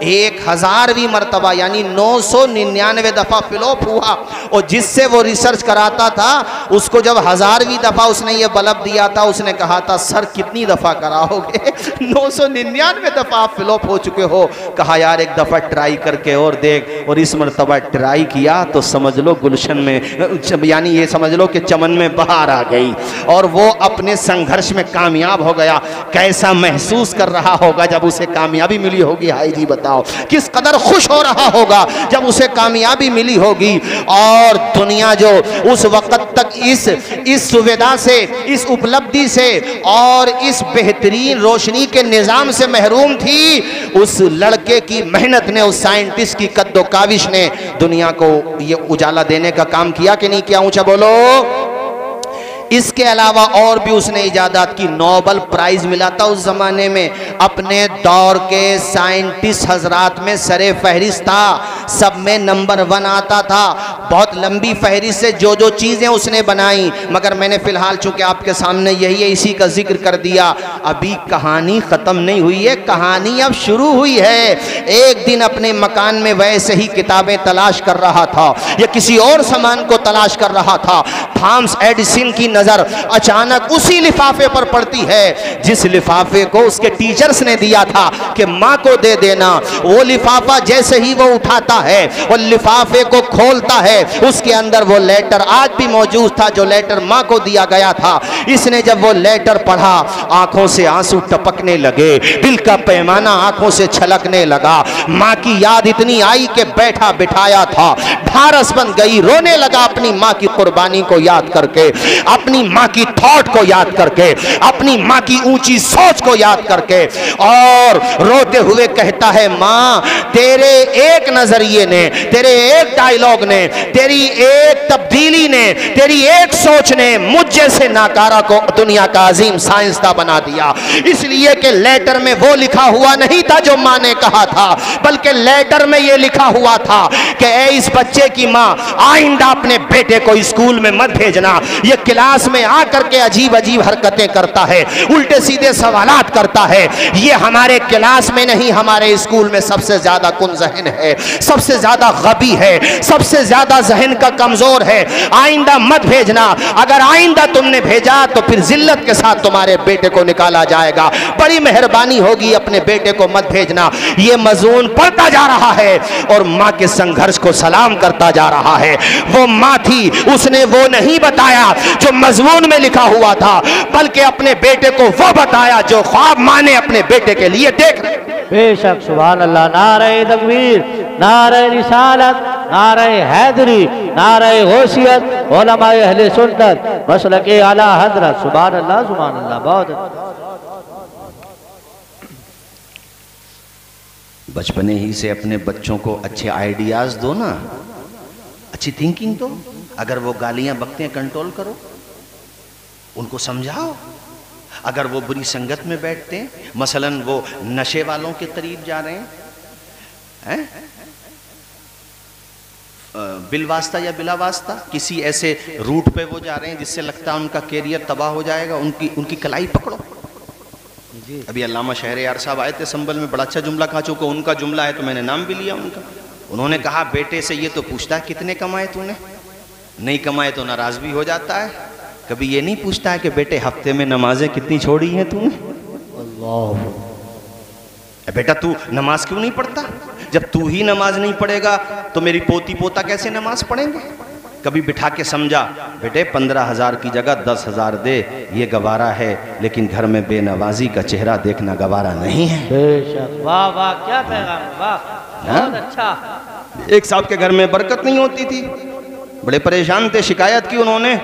1000वीं मरतबा यानी 999 दफ़ा फ्लॉप हुआ। और जिससे वो रिसर्च कराता था उसको जब 1000वीं दफ़ा उसने ये बल्ब दिया था, उसने कहा था सर कितनी दफ़ा कराओगे? 999 दफ़ा आप फ्लॉप हो चुके हो। कहा यार एक दफ़ा ट्राई करके और देख। और इस मरतबा ट्राई किया तो समझ लो गुलशन में, यानी ये समझ लो कि चमन में बहार आ गई और वो अपने संघर्ष में कामयाब हो गया। कैसा महसूस कर रहा होगा जब उसे कामयाबी मिली होगी? हाय जी बताओ, किस कदर खुश हो रहा होगा जब उसे कामयाबी मिली होगी। और दुनिया जो उस वक्त तक इस सुविधा से, इस उपलब्धि से और इस बेहतरीन रोशनी के निजाम से महरूम थी, उस लड़के की मेहनत ने, उस साइंटिस्ट की कद्दो काविश ने दुनिया को ये उजाला देने का काम किया कि नहीं किया? ऊंचा बोलो। इसके अलावा और भी उसने इजादात की। नोबेल प्राइज मिला था उस जमाने में। अपने दौर के साइंटिस्ट हजरात में सरे फहरिस्त था, सब में नंबर 1 आता था। बहुत लंबी फहरिस्त से जो जो चीज़ें उसने बनाई, मगर मैंने फिलहाल चूंकि आपके सामने यही है इसी का जिक्र कर दिया। अभी कहानी ख़त्म नहीं हुई है, कहानी अब शुरू हुई है। एक दिन अपने मकान में वैसे ही किताबें तलाश कर रहा था या किसी और सामान को तलाश कर रहा था, थॉमस एडिसन की नजर अचानक उसी लिफाफे पर पड़ती है जिस लिफाफे को उसके टीचर्स ने दिया था कि माँ को दे देना। वो लिफाफा जैसे ही वो उठाता है, वो लिफाफे को खोलता है, उसके अंदर वो लेटर आज भी मौजूद था जो लेटर माँ को दिया गया था। इसने जब वो लेटर पढ़ा, आंखों से आंसू टपकने लगे, दिल का पैमाना आंखों से छलकने लगा। माँ की याद इतनी आई कि बैठा बिठाया था ढारस बन गई, रोने लगा अपनी माँ की कुर्बानी को याद करके, अपनी माँ की थॉट को याद करके, अपनी माँ की ऊंची सोच को याद करके, और रोते हुए कहता है माँ, तेरे एक नजरिए ने, तेरे एक डायलॉग ने, तेरी एक तब्दीली ने, तेरी एक सोच ने मुझ जैसे नाकारा को दुनिया का अजीम साइंसदान बना दिया। इसलिए कि लेटर में वो लिखा हुआ नहीं था जो माँ ने कहा था, बल्कि लेटर में ये लिखा हुआ था कि ऐ इस बच्चे की माँ, आइंदा अपने बेटे को स्कूल में मत भेजना। ये क्लास में आकर के अजीब अजीब हरकतें करता है, उल्टे सीधे सवालात करता है। ये हमारे क्लास में नहीं, हमारे स्कूल में सबसे ज्यादा कुन जहन है, सबसे ज्यादा गबी है, सबसे ज्यादा जहन का कमजोर है। आइंदा मत भेजना। अगर आइंदा तुमने भेजा तो फिर जिल्लत के साथ तुम्हारे बेटे को निकाला जाएगा। बड़ी मेहरबानी होगी, अपने बेटे को मत भेजना। ये मजून पढ़ता जा रहा है और माँ के संघर्ष को सलाम करता जा रहा है। वो माँ थी, उसने वो नहीं बताया जो मजमून में लिखा हुआ था, बल्कि अपने बेटे को वो बताया जो ख्वाब माँ ने अपने बेटे के लिए देख। बेशक, सुभान अल्लाह। नारे तकबीर, नारे रिसालत, नारे हैदरी, नारे गौसियत, उलमाए अहले सुन्नत, मसलके आला हजरत। सुभान अल्लाह, सुभान अल्लाह। बहुत बचपने ही से अपने बच्चों को अच्छे आइडियाज दो ना, अच्छी थिंकिंग दो। अगर वो गालियां बकते हैं कंट्रोल करो, उनको समझाओ। अगर वो बुरी संगत में बैठते हैं, मसलन वो नशे वालों के करीब जा रहे हैं, बिलवास्ता या बिला वास्ता किसी ऐसे रूट पे वो जा रहे हैं जिससे लगता है उनका कैरियर तबाह हो जाएगा, उनकी कलाई पकड़ो। अभी अल्लामा शहरयार साहब आए थे संभल में, बड़ा अच्छा जुमला कहा, चूंकि उनका जुमला है तो मैंने नाम भी लिया उनका। उन्होंने कहा बेटे से ये तो पूछता है कितने कमाए तूने, नहीं कमाए तो नाराज भी हो जाता है, कभी ये नहीं पूछता है कि बेटे हफ्ते में नमाजें कितनी छोड़ी हैं तूने। अल्लाह, बेटा तू नमाज क्यों नहीं पढ़ता? जब तू ही नमाज नहीं पढ़ेगा तो मेरी पोती पोता कैसे नमाज पढ़ेंगे? कभी बिठा के समझा, बेटे 15,000 की जगह 10,000 दे, ये गवारा है, लेकिन घर में बेनवाजी का चेहरा देखना गवारा नहीं है। बेशक, वाह वाह, क्या पैगाम, वाह, बहुत अच्छा। एक साहब के घर में बरकत नहीं होती थी, बड़े परेशान थे, शिकायत की उन्होंने,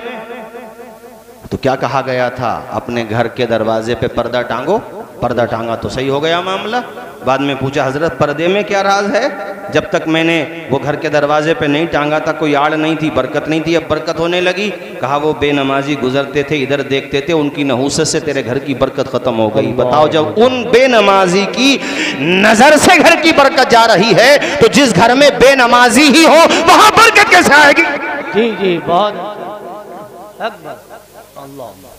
तो क्या कहा गया था, अपने घर के दरवाजे पे पर्दा टांगो। पर्दा टांगा तो सही हो गया मामला। बाद में पूछा, हजरत पर्दे में क्या राज है? जब तक मैंने वो घर के दरवाजे पे नहीं टांगा था कोई आड़ नहीं थी, बरकत नहीं थी, अब बरकत होने लगी। कहा वो बेनमाजी गुजरते थे, इधर देखते थे, उनकी नहूसत से तेरे घर की बरकत खत्म हो गई। बताओ, जब उन बेनमाजी की नजर से घर की बरकत जा रही है तो जिस घर में बेनमाजी ही हो वहां बरकत कैसे आएगी? जी जी, बहुत अच्छा, अकबर, अल्लाह।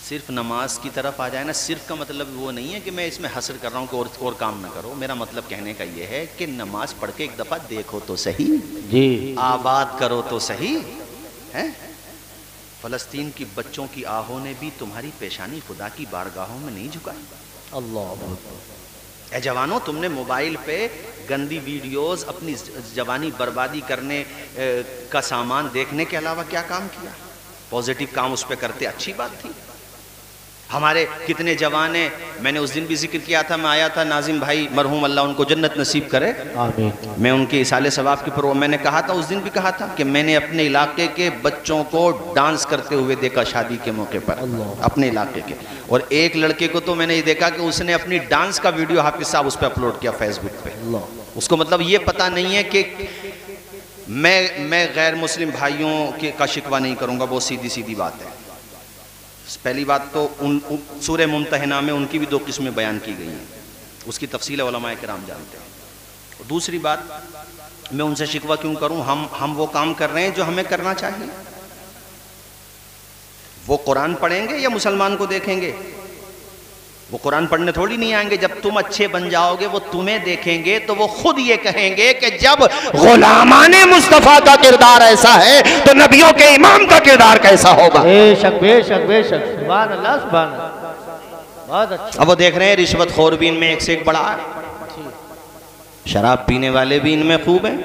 सिर्फ नमाज की तरफ आ जाए ना, सिर्फ का मतलब वो नहीं है कि मैं इसमें हसर कर रहा हूँ कि और काम ना करो। मेरा मतलब कहने का ये है कि नमाज पढ़ के एक दफ़ा देखो तो सही जी, आबाद करो तो सही है। फ़लस्तीन की बच्चों की आहों ने भी तुम्हारी पेशानी खुदा की बारगाहों में नहीं झुकाई। अल्लाह। ए जवानों, तुमने मोबाइल पे गंदी वीडियोस, अपनी जवानी बर्बादी करने का सामान देखने के अलावा क्या काम किया? पॉजिटिव काम उस पर करते, अच्छी बात थी। हमारे कितने जवान हैं, मैंने उस दिन भी जिक्र किया था, मैं आया था, नाजिम भाई मरहूम, अल्लाह उनको जन्नत नसीब करे, आमीन। मैं उनके इसाले सवाब की पर मैंने कहा था, उस दिन भी कहा था कि मैंने अपने इलाके के बच्चों को डांस करते हुए देखा शादी के मौके पर, अपने इलाके के। और एक लड़के को तो मैंने ये देखा कि उसने अपनी डांस का वीडियो हाफिज साहब उस पर अपलोड किया फेसबुक पे। उसको मतलब ये पता नहीं है कि मैं गैर मुस्लिम भाइयों का शिकवा नहीं करूँगा, बहुत सीधी सीधी बात है। पहली बात तो सूरह मुम्तहिना में उनकी भी 2 किस्में बयान की गई हैं, उसकी तफसील उलमाए किराम जानते हैं। और दूसरी बात, मैं उनसे शिकवा क्यों करूं? हम वो काम कर रहे हैं जो हमें करना चाहिए। वो कुरान पढ़ेंगे या मुसलमान को देखेंगे? वो कुरान पढ़ने थोड़ी नहीं आएंगे। जब तुम अच्छे बन जाओगे वो तुम्हें देखेंगे तो वो खुद ये कहेंगे कि जब गुलामाने मुस्तफ़ा का किरदार ऐसा है तो नबियों के इमाम का किरदार कैसा होगा। बेशक बेशक बेशक, सुभान अल्लाह, सुभान अल्लाह, बहुत अच्छा। अब वो देख रहे हैं रिश्वतखोर भी इनमें एक से एक बड़ा है, शराब पीने वाले भी इनमें खूब हैं,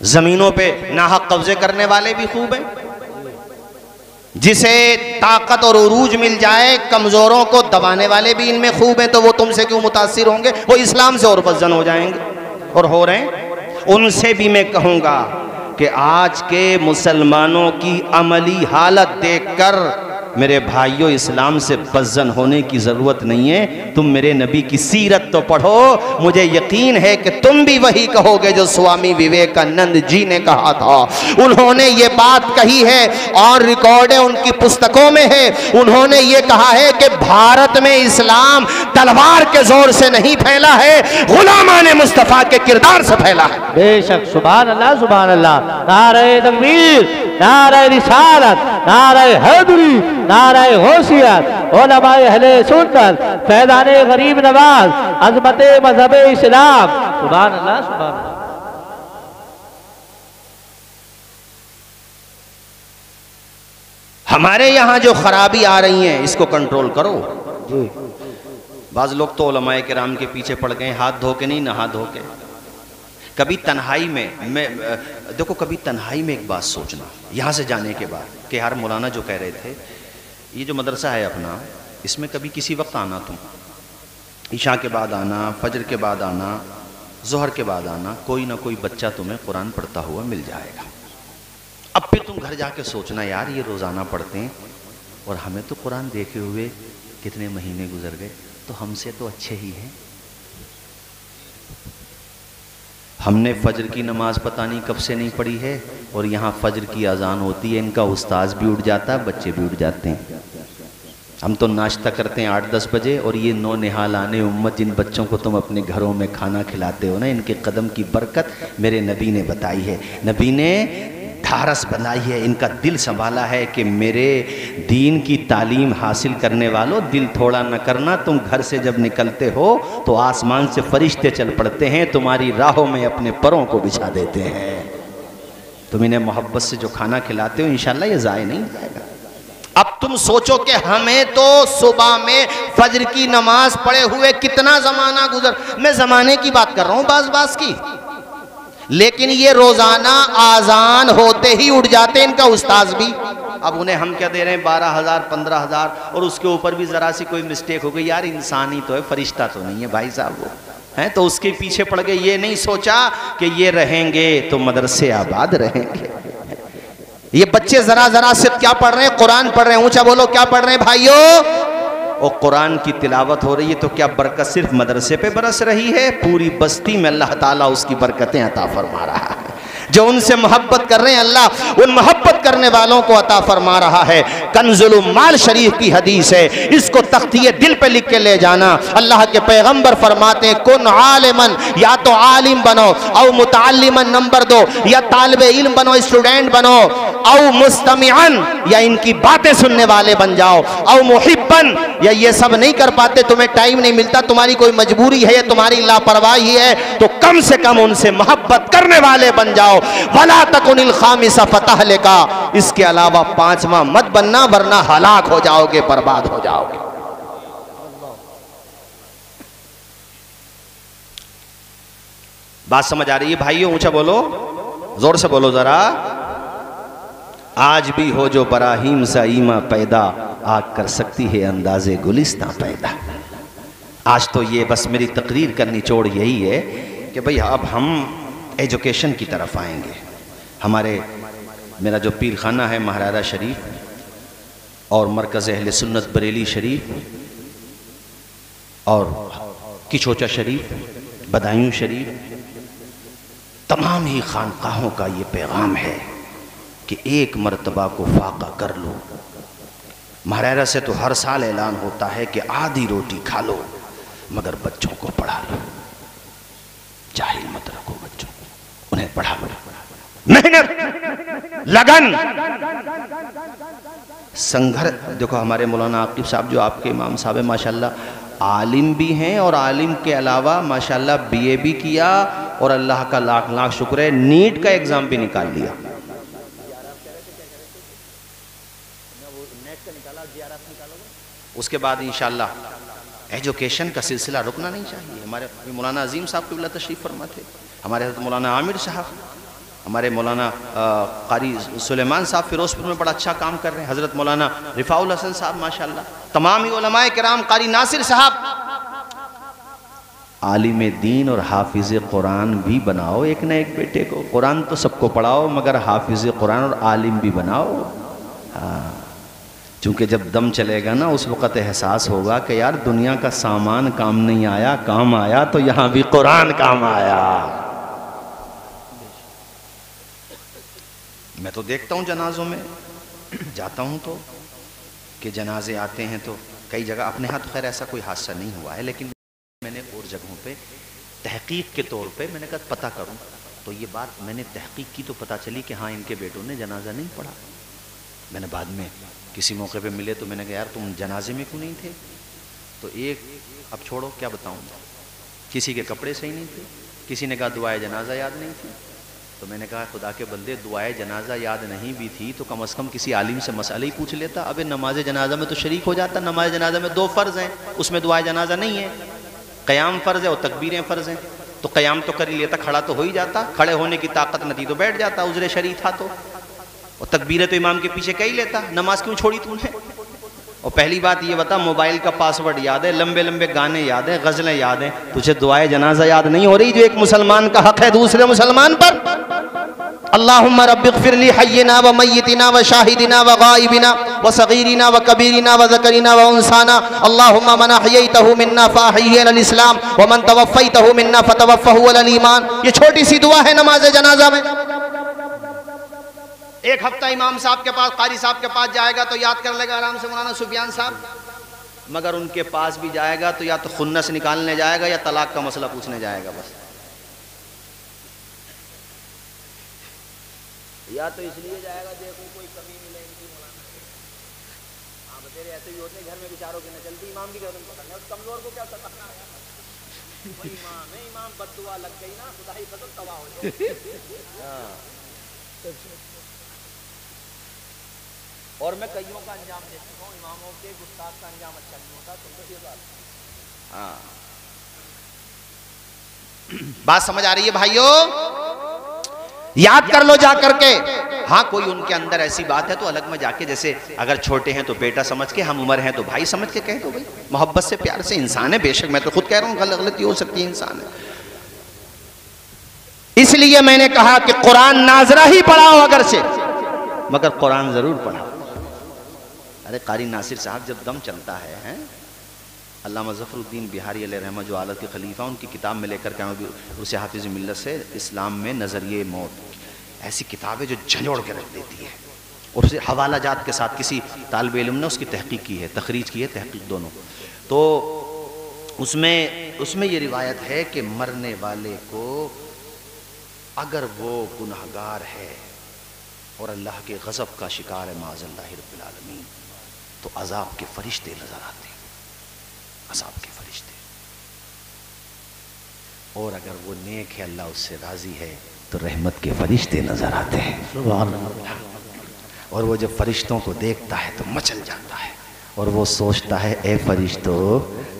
जमीनों पे नाहक कब्जे करने वाले भी खूब हैं। जिसे ताकत और उरूज मिल जाए कमजोरों को दबाने वाले भी इनमें खूब हैं। तो वो तुमसे क्यों मुतासिर होंगे? वो इस्लाम से और फजन हो जाएंगे और हो रहे हैं। उनसे भी मैं कहूंगा कि आज के मुसलमानों की अमली हालत देखकर मेरे भाइयों, इस्लाम से बज़न होने की ज़रूरत नहीं है। तुम मेरे नबी की सीरत तो पढ़ो, मुझे यकीन है कि तुम भी वही कहोगे जो स्वामी विवेकानंद जी ने कहा था। उन्होंने ये बात कही है और रिकॉर्ड है, उनकी पुस्तकों में है। उन्होंने ये कहा है कि भारत में इस्लाम तलवार के जोर से नहीं फैला है, गुलामाने मुस्तफ़ा के किरदार से फैला है। बेशक, सुभान अल्लाह, सुभान अल्लाह। नारे तकबीर, नारे रिसालत, नारे हैदरी, नारे होशियत, उलमाए अहले सुन्नत, फैज़ाने गरीब नवाज, अज़मते मज़हब इस्लाम। सुभान अल्लाह, सुभान अल्लाह। हमारे यहाँ जो खराबी आ रही है इसको कंट्रोल करो। बाज़ लोग तो उलमाए किराम के पीछे पड़ गए, हाथ धो के नहीं, नहा धो के। कभी तन्हाई में देखो, कभी तन्हाई में एक बात सोचना यहाँ से जाने के बाद कि यार मौलाना जो कह रहे थे, ये जो मदरसा है अपना, इसमें कभी किसी वक्त आना, तुम ईशा के बाद आना, फजर के बाद आना, ज़ोहर के बाद आना, कोई ना कोई बच्चा तुम्हें कुरान पढ़ता हुआ मिल जाएगा। अब फिर तुम घर जाके सोचना, यार ये रोज़ाना पढ़ते हैं और हमें तो कुरान देखे हुए कितने महीने गुजर गए, तो हमसे तो अच्छे ही हैं। हमने फजर की नमाज पता नहीं कब से नहीं पढ़ी है और यहाँ फजर की अजान होती है, इनका उस्ताद भी उठ जाता है, बच्चे भी उठ जाते हैं। हम तो नाश्ता करते हैं 8-10 बजे और ये नौ निहाल आने उम्मत, जिन बच्चों को तुम अपने घरों में खाना खिलाते हो ना, इनके कदम की बरकत मेरे नबी ने बताई है। नबी ने धारस बनाई है, इनका दिल संभाला है कि मेरे दीन की तालीम हासिल करने वालों, दिल थोड़ा न करना। तुम घर से जब निकलते हो तो आसमान से फरिश्ते चल पड़ते हैं, तुम्हारी राहों में अपने परों को बिछा देते हैं। तुम इन्हें मोहब्बत से जो खाना खिलाते हो इंशाल्लाह ये ज़ाय नहीं जाएगा। अब तुम सोचो कि हमें तो सुबह में फजर की नमाज पढ़े हुए कितना जमाना गुजर, मैं जमाने की बात कर रहा हूं बास की, लेकिन ये रोजाना आजान होते ही उठ जाते इनका उस्ताद भी। अब उन्हें हम क्या दे रहे हैं 12,000 15,000, और उसके ऊपर भी जरा सी कोई मिस्टेक हो गई, यार इंसान ही तो है, फरिश्ता तो नहीं है भाई साहब वो हैं, तो उसके पीछे पड़ गए। ये नहीं सोचा कि ये रहेंगे तो मदरसे आबाद रहेंगे। ये बच्चे जरा जरा से क्या पढ़ रहे हैं, कुरान पढ़ रहे हैं, ऊंचा बोलो क्या पढ़ रहे हैं भाइयों, और कुरान की तिलावत हो रही है, तो क्या बरकत सिर्फ मदरसे पे बरस रही है, पूरी बस्ती में अल्लाह ताला उसकी बरकतें अता फरमा रहा है। जो उनसे मोहब्बत कर रहे हैं अल्लाह उन मोहब्बत करने वालों को अता फरमा रहा है। कंजुल माल शरीफ की हदीस है, इसको तख्तिये दिल पे लिख के ले जाना। अल्लाह के पैगंबर फरमाते हैं कुन आलिमन, या तो आलिम बनो, औ मुताल्लिमन नंबर 2, या तालिबे इल्म बनो, स्टूडेंट बनो, औ मुस्तमिअन, या इनकी बातें सुनने वाले बन जाओ, औ मुहिब्बन, या ये सब नहीं कर पाते, तुम्हें टाइम नहीं मिलता, तुम्हारी कोई मजबूरी है या तुम्हारी लापरवाही है, तो कम से कम उनसे मोहब्बत करने वाले बन जाओ। वला तकुनिल खामिसा फतह लेका, इसके अलावा पांचवा मत बनना, वरना हलाक हो जाओगे, बर्बाद हो जाओगे। बात समझ आ रही है भाइयों, ऊंचा बोलो, जोर से बोलो जरा। आज भी हो जो बराहीम सा ईमा पैदा, आग कर सकती है अंदाजे गुलिस्तां पैदा। आज तो ये बस मेरी तकरीर का निचोड़ यही है कि भाई अब हम एजुकेशन की तरफ आएंगे। मेरा जो पीर खाना है महाराजा शरीफ और मरकज़ अहले सुन्नत बरेली शरीफ और किचोचा शरीफ, बदायूं शरीफ, तमाम ही खानकाहों का ये पैगाम है कि एक मर्तबा को फाका कर लो। महाराजा से तो हर साल ऐलान होता है कि आधी रोटी खा लो मगर बच्चों को पढ़ा लो, जाहिल मत रखो बच्चों को, उन्हें पढ़ा लो। मेहनत, लगन, संघर्ष। देखो हमारे मौलाना आकिब साहब जो आपके इमाम साहब है माशाल्लाह आलिम भी हैं, और आलिम के अलावा माशाल्लाह बीए भी किया, और अल्लाह का लाख लाख शुक्र है नीट का एग्जाम भी निकाल लिया। उसके बाद इंशाल्लाह एजुकेशन का सिलसिला रुकना नहीं चाहिए। हमारे मौलाना अजीम साहब क़िबला तशरीफ़ फरमा थे, हमारे हज़रत मौलाना आमिर साहब, हमारे मौलाना कारी सुलेमान साहब फिरोजपुर में बड़ा अच्छा काम कर रहे हैं, हज़रत मौलाना रिफ़ाउल हसन साहब माशाल्लाह, तमाम ही उलमाए किराम, कारी नासिर साहब। आलिम दीन और हाफिज़ कुरान भी बनाओ एक न एक बेटे को। कुरान तो सबको पढ़ाओ मगर हाफिज़ कुरान और आलिम भी बनाओ। हाँ, चूँकि जब दम चलेगा ना उस वक़्त एहसास होगा कि यार दुनिया का सामान काम नहीं आया, काम आया तो यहाँ भी कुरान काम आया। मैं तो देखता हूँ जनाजों में जाता हूँ तो कि जनाजे आते हैं तो कई जगह, अपने यहाँ तो खैर ऐसा कोई हादसा नहीं हुआ है, लेकिन मैंने और जगहों पे तहकीक के तौर पे मैंने कहा पता करूँ, तो ये बात मैंने तहकीक की तो पता चली कि हाँ इनके बेटों ने जनाजा नहीं पढ़ा। मैंने बाद में किसी मौके पे मिले तो मैंने कहा यार तुम जनाजे में क्यों नहीं थे? तो एक, अब छोड़ो क्या बताऊँ, किसी के कपड़े सही नहीं थे, किसी ने कहा दुआए जनाजा याद नहीं थी। तो मैंने कहा खुदा के बंदे दुआए जनाजा याद नहीं भी थी तो कम से कम किसी आलिम से मसला ही पूछ लेता। अबे नमाज जनाजा में तो शरीक हो जाता। नमाज जनाजा में 2 फ़र्ज़ हैं, उसमें दुआए जनाजा नहीं है। क़याम फ़र्ज़ है और तकबीरें फ़र्ज़ हैं, तो क़याम तो कर ही लेता, खड़ा तो हो ही जाता, खड़े होने की ताकत न थी तो बैठ जाता, उज़्र शरीक था तो, और तकबीरें तो इमाम के पीछे कह ही लेता। नमाज क्यों छोड़ी तूने? और पहली बात ये बता, मोबाइल का पासवर्ड याद है, लंबे लंबे गाने याद है, गज़लें याद हैं, तुझे दुआए जनाजा याद नहीं हो रही जो एक मुसलमान का हक़ है दूसरे मुसलमान पर? अल्लाहुम्मा रब्बिग़फ़िरली हय्यिना व मय्यितिना व शाहिदिना व गाइबिना व सगीरिना व कबीरिना व ज़करिना व उन्साना। अल्लाहुम्मा मन अहयैतहु मिन्ना फ़अहयिहि अलल इस्लाम व मन तवफ़्फ़ैतहु मिन्ना फ़तवफ़्फ़हु अलल ईमान। ये छोटी सी दुआ है नमाज जनाजा में। एक हफ्ता इमाम साहब के पास, कारी साहब के पास जाएगा तो याद कर लेगा आराम से मौलाना सुफियान साहब, मगर उनके पास भी जाएगा तो या तो खुन्नस निकालने जाएगा या तलाक का मसला पूछने जाएगा बस। या तो इसलिए जाएगा देखो कोई कमी मिले इनकी मौलाना। हाँ बतेरे ऐसे ही होते घर में बेचारों की न चलती, इमाम की गर्दन पकड़ना, उस कमजोर को क्या सताना है? वही इमाम है, इमाम बद्दुआ लग गई ना खुदा ही कसम तबाह हो जाए। और मैं कईयों का अंजाम देख चुका हूँ, इमामों के गुस्ताख का अंजाम अच्छा नहीं होता। तुमको ये बात, हाँ बात समझ आ रही है भाइयों? याद कर लो जा करके। हाँ कोई उनके अंदर ऐसी बात है तो अलग में जाके, जैसे अगर छोटे हैं तो बेटा समझ के, हम उम्र हैं तो भाई समझ के कह दो भाई, मोहब्बत से प्यार से। इंसान है बेशक, मैं तो खुद कह रहा हूँ गलती हो सकती है, इंसान है। इसलिए मैंने कहा कि कुरान नाजरा ही पढ़ाओ अगर से, मगर कुरान जरूर पढ़ाओ। अरे कारी नासिर साहब जब दम चलता है, अल्लामा ज़फ़रुद्दीन बिहारी अलैहि रहमत जो आलत के खलीफा, उनकी किताब में लेकर के आऊँ, उसे हाफिज़ मिल्लत से इस्लाम में नज़रिए मौत, ऐसी किताबें जो झंझोड़ के रख देती है, और उसे हवाला जात के साथ किसी तालिब इल्म ने उसकी तहक़ीक़ की है, तखरीज की है, तहक़ीक़ दोनों। तो उसमें ये रिवायत है कि मरने वाले को अगर वो गुनहगार है और अल्लाह के गज़ब का शिकार है माज़ल्लाहि रब्बिल आलमीन, तो अज़ाब के फरिश्ते नज़र आते हैं, अज़ाब के फरिश्ते। और अगर वो नेक है, अल्लाह उससे राज़ी है, तो रहमत के फरिश्ते नज़र आते हैं। सुभान अल्लाह। और वो जब फरिश्तों को देखता है तो मचल जाता है, और वो सोचता है ए फरिश्तों,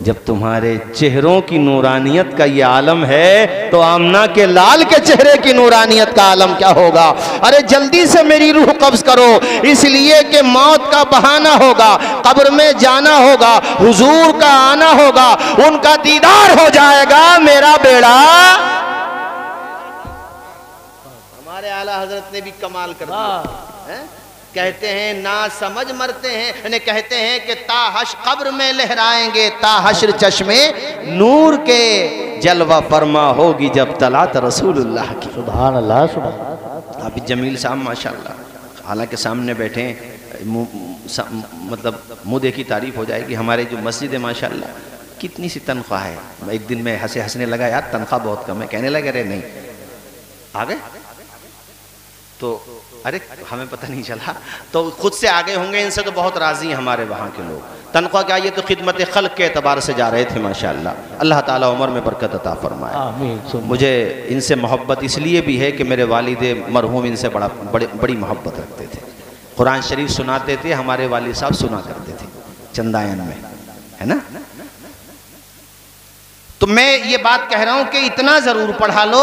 जब तुम्हारे चेहरों की नूरानियत का ये आलम है तो आमना के लाल के चेहरे की नूरानियत का आलम क्या होगा। अरे जल्दी से मेरी रूह कब्ज करो, इसलिए कि मौत का बहाना होगा, कब्र में जाना होगा, हुजूर का आना होगा, उनका दीदार हो जाएगा, मेरा बेड़ा। हमारे आला हजरत ने भी कमाल कर दिया है? कहते हैं ना समझ मरते हैं, कहते हैं कि ताहश कब्र में लहराएंगे, ताहश्र चश्मे नूर के जलवा फरमा होगी जब तलात रसूलुल्लाह की। सुभान अल्लाह, सुभान अल्लाह। हाफिज जमील साहब माशाल्लाह, हालांकि सामने बैठे मतलब मुँह देखी तारीफ हो जाएगी। हमारे जो मस्जिद है माशाल्लाह, कितनी सी तनख्वाह है। एक दिन में हंसने लगा, यार तनख्वाह बहुत कम है। कहने लगे अरे नहीं आ गए तो, अरे हमें पता नहीं चला, तो खुद से आगे होंगे, इनसे तो बहुत राजी हैं हमारे वहाँ के लोग। तनख्वाह क्या, ये तो खिदमत खल्क के एतबार से जा रहे थे माशाल्लाह। अल्लाह ताला उम्र में बरकत अता फरमाए। आमीन। मुझे इनसे मोहब्बत इसलिए भी है कि मेरे वालिद मरहूम इनसे बड़ी मोहब्बत रखते थे। कुरान शरीफ सुनाते थे, हमारे वालिद साहब सुना करते थे चंदायन में, है ना। तो मैं ये बात कह रहा हूं कि इतना जरूर पढ़ा लो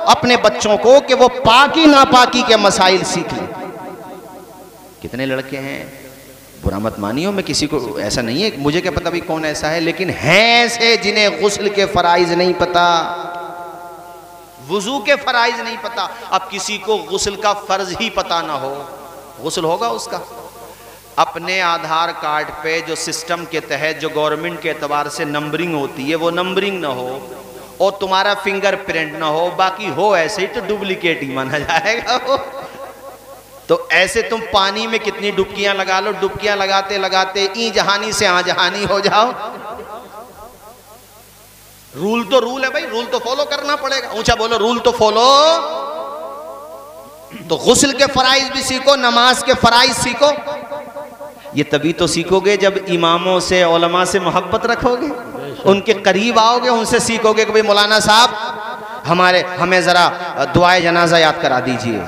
अपने बच्चों को कि वो पाकी नापाकी के मसाइल सीख लें। कितने लड़के हैं, बुरा मत मानियो, मैं किसी को ऐसा नहीं है, मुझे क्या पता भाई कौन ऐसा है, लेकिन हैं ऐसे जिन्हें गुस्ल के फराइज नहीं पता, वुजू के फराइज नहीं पता। अब किसी को गुस्ल का फर्ज ही पता ना हो, गुस्ल होगा उसका। अपने आधार कार्ड पे जो सिस्टम के तहत जो गवर्नमेंट के एतबार से नंबरिंग होती है, वो नंबरिंग ना हो और तुम्हारा फिंगरप्रिंट ना हो, बाकी हो ऐसे ही, तो डुप्लीकेट ही माना जाएगा वो। तो ऐसे तुम पानी में कितनी डुबकियां लगा लो, डुबकियां लगाते लगाते ई जहानी से आ जहानी हो जाओ। रूल तो रूल है भाई, रूल तो फॉलो करना पड़ेगा। ऊंचा बोलो, रूल तो फॉलो। तो गुस्ल के फराइज भी सीखो, नमाज के फराइज सीखो। ये तभी तो सीखोगे जब इमामों से, उलमा से मोहब्बत रखोगे, उनके करीब आओगे, उनसे सीखोगे कि भाई मौलाना साहब हमें ज़रा दुआए जनाजा याद करा दीजिए।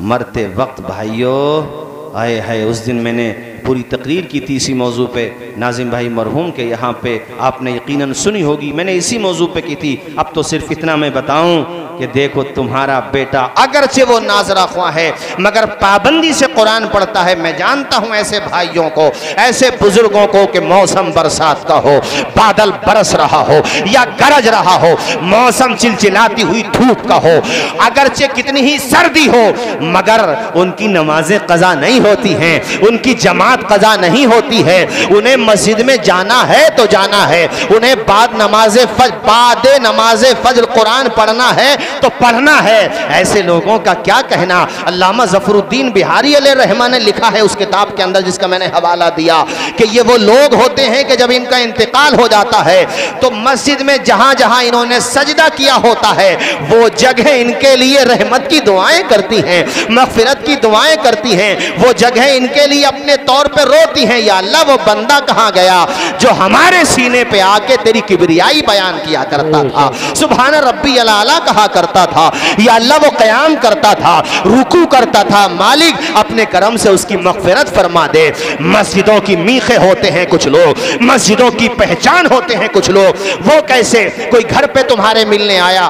मरते वक्त भाइयों, आए हाय, उस दिन मैंने पूरी तकरीर की थी इसी मौजू पे, नाजिम भाई मरहूम के यहाँ पे, आपने यकीनन सुनी होगी, मैंने इसी मौजू पे की थी। अब तो सिर्फ इतना मैं बताऊं कि देखो तुम्हारा बेटा अगरचे वो नाजरा ख्वाह है मगर पाबंदी से कुरान पढ़ता है। मैं जानता हूं ऐसे भाइयों को, ऐसे बुजुर्गों को कि मौसम बरसात का हो, बादल बरस रहा हो या गरज रहा हो, मौसम चिलचिलाती हुई धूप का हो, अगरचे कितनी ही सर्दी हो, मगर उनकी नमाजें कज़ा नहीं होती हैं, उनकी जमात कज़ा नहीं होती है। उन्हें मस्जिद में जाना है तो जाना है, उन्हें बाद नमाज फज्र कुरान पढ़ना है तो पढ़ना है। ऐसे लोगों का क्या कहना। अल्लामा ज़फ़रुद्दीन बिहारी अलैहि रहमा ने लिखा है उस किताब के अंदर, जिसका मैंने हवाला दिया, कि ये वो लोग होते हैं कि जब इनका इंतकाल हो जाता है तो मस्जिद में जहां जहां इन्होंने सजदा किया होता है वो जगह इनके लिए रहमत की दुआएं करती हैं, मग़फ़िरत की दुआएं करती हैं। वो जगह इनके लिए अपने तौर पे रोती हैं, या अल्लाह वो बंदा कहाँ गया जो हमारे सीने पे आके तेरी किबरियाई बयान किया करता था, सुभान रब्बी अला कहा करता था, या अल्लाह वो क़याम करता था, रुकू करता था। मालिक अपने करम से उसकी मग़फ़िरत फरमा दे। मस्जिदों की मीखे होते हैं कुछ लोग, मस्जिदों की पहचान होते हैं कुछ लोग। वो कैसे? कोई घर पे तुम्हारे मिलने आया,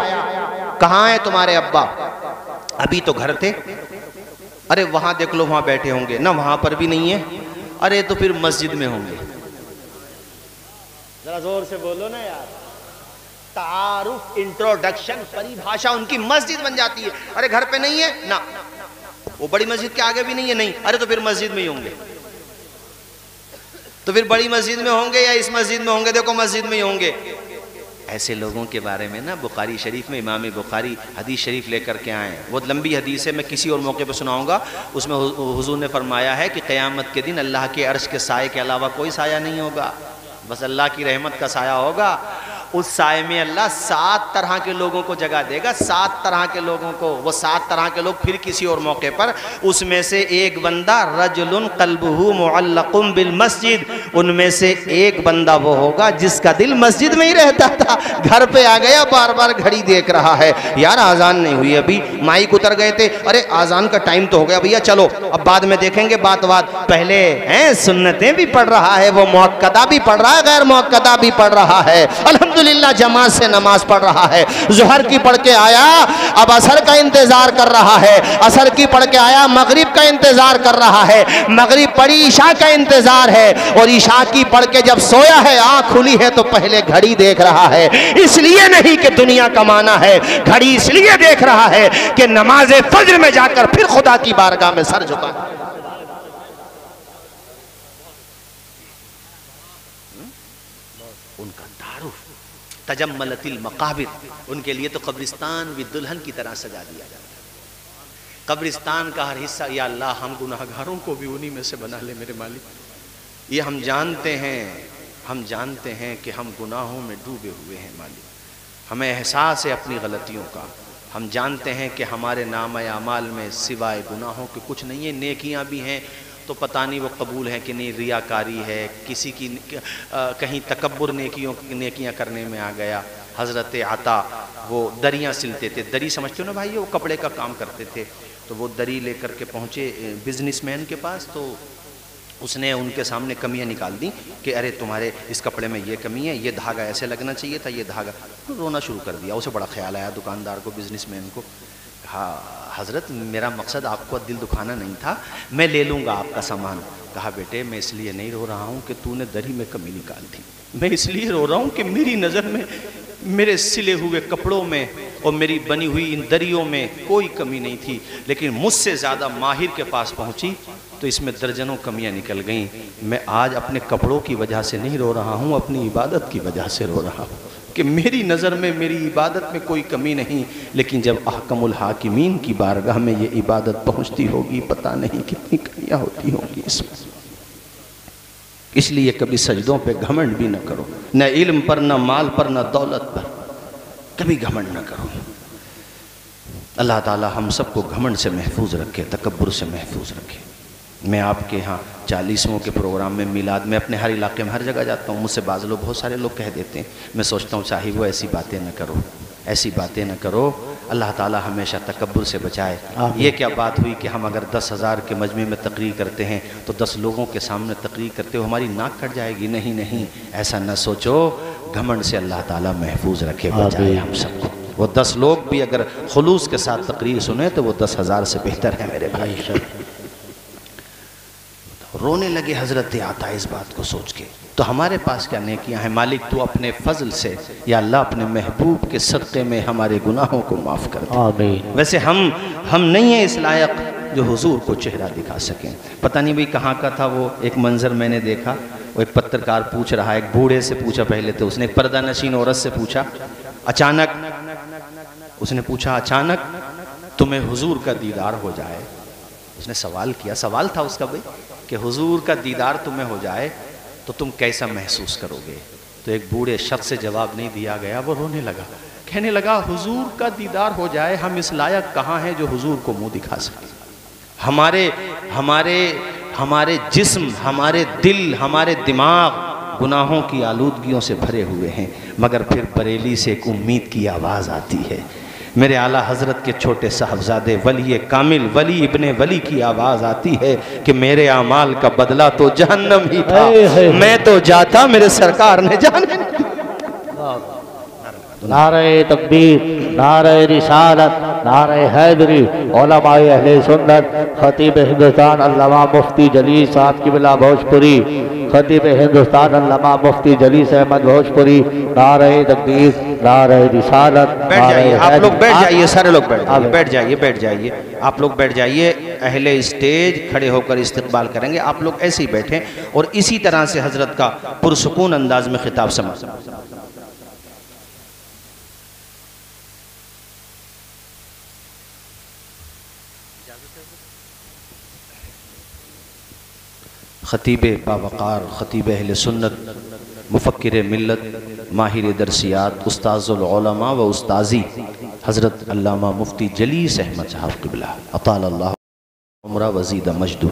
कहाँ है तुम्हारे अब्बा? अभी तो घर थे। अरे वहां देख लो, वहां बैठे होंगे ना, वहां पर भी नहीं है। अरे तो फिर मस्जिद में होंगे। जरा जोर से बोलो ना यार। तारुफ, इंट्रोडक्शन, परिभाषा उनकी मस्जिद बन जाती है। अरे घर पे नहीं है ना, वो बड़ी मस्जिद के आगे भी नहीं है, नहीं। अरे तो फिर मस्जिद में ही होंगे। तो फिर बड़ी मस्जिद में होंगे या इस मस्जिद में होंगे? देखो मस्जिद में ही होंगे। ऐसे लोगों के बारे में ना बुखारी शरीफ में इमाम बुखारी हदीस शरीफ लेकर के आए। वो लंबी हदीस है, मैं किसी और मौके पर सुनाऊंगा। उसमें हुजूर ने फरमाया है कि क़यामत के दिन अल्लाह के अर्श के साए के अलावा कोई साया नहीं होगा, बस अल्लाह की रहमत का साया होगा। उस साए में अल्लाह 7 तरह के लोगों को जगह देगा, 7 तरह के लोगों को। वो 7 तरह के लोग फिर किसी और मौके पर। उसमें से एक बंदा रजुलुन क़ल्बुहु मुअल्लक़ुन बिल मस्जिद, उनमें से एक बंदा वो होगा जिसका दिल मस्जिद में ही रहता था। घर पे आ गया, बार बार घड़ी देख रहा है, यार आज़ान नहीं हुई अभी। माइक उतर गए थे, अरे आज़ान का टाइम तो हो गया भैया, चलो अब बाद में देखेंगे, बात पहले हैं। सुन्नतें भी पढ़ रहा है, वो मुअक्कदा भी पढ़ रहा है, गैर मुअक्कदा भी पढ़ रहा है। अल्हम्दुलिल्लाह जमात से नमाज पढ़ रहा है। ज़ुहर की पढ़ के आया, अब असर का इंतजार कर रहा है। असर की पढ़ के आया, मगरिब का इंतजार कर रहा है। मगरिब पढ़ी, ईशा का इंतजार है। और ईशा की पढ़ के जब सोया है, आंख खुली है तो पहले घड़ी देख रहा है। इसलिए नहीं कि दुनिया कमाना है, घड़ी इसलिए देख रहा है कि नमाज फज्र में जाकर फिर खुदा की बारगाह में सर झुका। उनका तारुफ तजम्मलतिल मकाबिर, उनके लिए तो कब्रिस्तान भी दुल्हन की तरह सजा दिया जाता है। कब्रिस्तान का हर हिस्सा, या अल्लाह हम गुनाहगारों को भी उन्हीं में से बना ले मेरे मालिक। ये हम जानते हैं कि हम गुनाहों में डूबे हुए हैं मालिक। हमें एहसास है अपनी गलतियों का। हम जानते हैं कि हमारे नाम अमाल में सिवाय गुनाहों के कुछ नहीं है। नेकियां भी हैं तो पता नहीं वो कबूल है कि नहीं, रियाकारी है, किसी की कहीं तकब्बुर नेकियां करने में आ गया। हज़रत आता वो दरियाँ सिलते थे, दरी समझते हो ना भाई, वो कपड़े का काम करते थे। तो वो दरी लेकर के पहुँचे बिजनेसमैन के पास, तो उसने उनके सामने कमियां निकाल दी कि अरे तुम्हारे इस कपड़े में ये कमी है, ये धागा ऐसे लगना चाहिए था, ये धागा। तो रोना शुरू कर दिया। उसे बड़ा ख्याल आया दुकानदार को, बिजनेसमैन को। हाँ हज़रत, मेरा मकसद आपको दिल दुखाना नहीं था, मैं ले लूँगा आपका सामान। कहा बेटे मैं इसलिए नहीं रो रहा हूँ कि तूने दरी में कमी निकाल दी, मैं इसलिए रो रहा हूँ कि मेरी नज़र में मेरे सिले हुए कपड़ों में और मेरी बनी हुई इन दरियों में कोई कमी नहीं थी, लेकिन मुझसे ज़्यादा माहिर के पास पहुँची तो इसमें दर्जनों कमियां निकल गईं। मैं आज अपने कपड़ों की वजह से नहीं रो रहा हूँ, अपनी इबादत की वजह से रो रहा हूँ कि मेरी नज़र में मेरी इबादत में कोई कमी नहीं, लेकिन जब अहकमुल हाकिमीन की बारगाह में ये इबादत पहुँचती होगी पता नहीं कितनी कमियाँ होती होंगी इसमें। इसलिए कभी सजदों पे घमंड भी न करो, न इल्म पर, न माल पर, न दौलत पर, कभी घमंड न करो। अल्लाह ताला हम सबको घमंड से महफूज रखे, तकब्बुर से महफूज रखे। मैं आपके यहाँ 40वें के प्रोग्राम में, मिलाद में, अपने हर इलाके में हर जगह जाता हूँ, मुझसे बाज़ लोग, बहुत सारे लोग कह देते हैं, मैं सोचता हूँ चाहे वो ऐसी बातें न करो, ऐसी बातें न करो। अल्लाह ताला हमेशा तकब्बुर से बचाए। ये क्या बात हुई कि हम अगर 10,000 के मजमे में तकरीर करते हैं तो 10 लोगों के सामने तकरीर करते हो हमारी नाक कट जाएगी? नहीं नहीं, ऐसा न सोचो। घमंड से अल्लाह ताला महफूज रखे, बचाए हम सबको। वो 10 लोग भी अगर खुलूस के साथ तकरीर सुने तो वो 10,000 से बेहतर है मेरे भाई। रोने लगे हज़रत आता इस बात को सोच के। तो हमारे पास क्या नेकियां हैं मालिक, तू अपने फजल से या अल्लाह अपने महबूब के सदक़े में हमारे गुनाहों को माफ़ कर दे। आमीन। वैसे हम नहीं हैं इस लायक जो हुजूर को चेहरा दिखा सकें। पता नहीं भाई कहाँ का था वो, एक मंजर मैंने देखा, वो एक पत्रकार पूछ रहा है, एक बूढ़े से पूछा पहले तो उसने, एक पर्दा नशीन औरत से पूछा, अचानक तुम्हें हुजूर का दीदार हो जाए। उसने सवाल किया, सवाल था उसका भाई कि हुजूर का दीदार तुम्हें हो जाए तो तुम कैसा महसूस करोगे? तो एक बूढ़े शख्स से जवाब नहीं दिया गया, वो रोने लगा, कहने लगा हुजूर का दीदार हो जाए, हम इस लायक कहाँ हैं जो हुजूर को मुंह दिखा सके? हमारे जिस्म, हमारे दिल, हमारे दिमाग गुनाहों की आलूदगियों से भरे हुए हैं, मगर फिर बरेली से एक उम्मीद की आवाज़ आती है। मेरे आला हज़रत के छोटे साहबजादे वली कामिल वली इब्ने वली की आवाज़ आती है कि मेरे आमाल का बदला तो जहन्नम ही था, मैं तो जाता मेरे सरकार ने जाने। नारे तकबीर, नारे रिसालत, नारे हैदरी, उलमाए अहले सुन्नत, खतीब हिंदुस्तान अल्लामा मुफ्ती जलीस साहब की बिला भोजपुरी, खतीब हिंदुस्तान अल्लामा मुफ्ती जलीस अहमद भोजपुरी, नारे तकबीर, नारे रिसालत। बैठ जाइए आप लोग, बैठ जाइए, सारे लोग बैठ जाइए, बैठ जाइए, बैठ जाइए, आप लोग बैठ जाइए। अहले स्टेज खड़े होकर इस्तकबाल करेंगे, आप लोग ऐसे ही बैठें और इसी तरह से हजरत का पुरसुकून अंदाज में खिताब समझ। खतीब बावकार, खतीब अहले सुन्नत, मुफक्किर मिल्लत, माहिर दरसियात, उस्ताजुल उलमा व उस्ताजी हज़रत अल्लामा मुफ्ती जलीस अहमद साहब क़िबला अतालल्लाहु उम्रा वज़ीद मजदू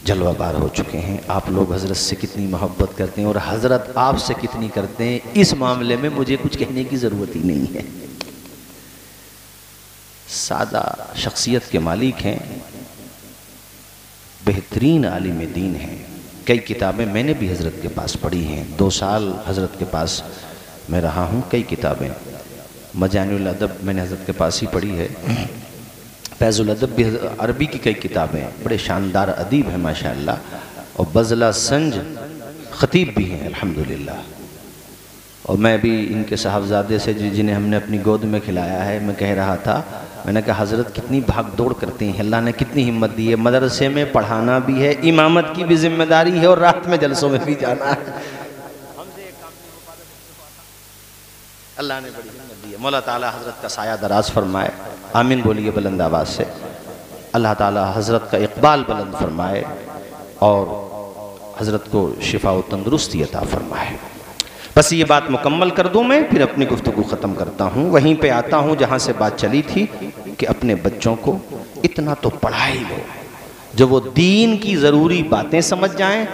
जलवाबार हो चुके हैं। आप लोग हज़रत से कितनी मोहब्बत करते हैं और हज़रत आपसे कितनी करते हैं, इस मामले में मुझे कुछ कहने की ज़रूरत ही नहीं है। सादा शख्सियत के मालिक हैं, बेहतरीन आलिम दीन हैं। कई किताबें मैंने भी हज़रत के पास पढ़ी हैं, 2 साल हज़रत के पास मैं रहा हूँ। कई किताबें, मजानुल अदब मैंने हज़रत के पास ही पढ़ी है, फैज़ुल अदब भी, अरबी की कई किताबें, बड़े शानदार अदीब हैं माशाअल्लाह, और बज़ला संज ख़तीब भी हैं अल्हम्दुलिल्लाह। और मैं भी इनके साहबजादे से जिन्हें हमने अपनी गोद में खिलाया है, मैं कह रहा था, मैंने कहा हज़रत कितनी भाग दौड़ करते हैं, अल्लाह ने कितनी हिम्मत दी है, मदरसे में पढ़ाना भी है, इमामत की भी जिम्मेदारी है और रात में जलसों में भी जाना है। अल्लाह ने बड़ी हिम्मत दी है। मौला ताला हज़रत का साया दराज फरमाए, आमीन बोलिए बुलंद आवाज़ से। अल्लाह ताला हज़रत का इक़बाल बुलंद फरमाए और हज़रत को शिफा व तंदुरुस्ती अता फरमाए। बस ये बात मुकम्मल कर दूँ मैं, फिर अपनी गुफ्तगू ख़त्म करता हूँ। वहीं पे आता हूँ जहाँ से बात चली थी कि अपने बच्चों को इतना तो पढ़ाई लो जो वो दीन की ज़रूरी बातें समझ जाएं,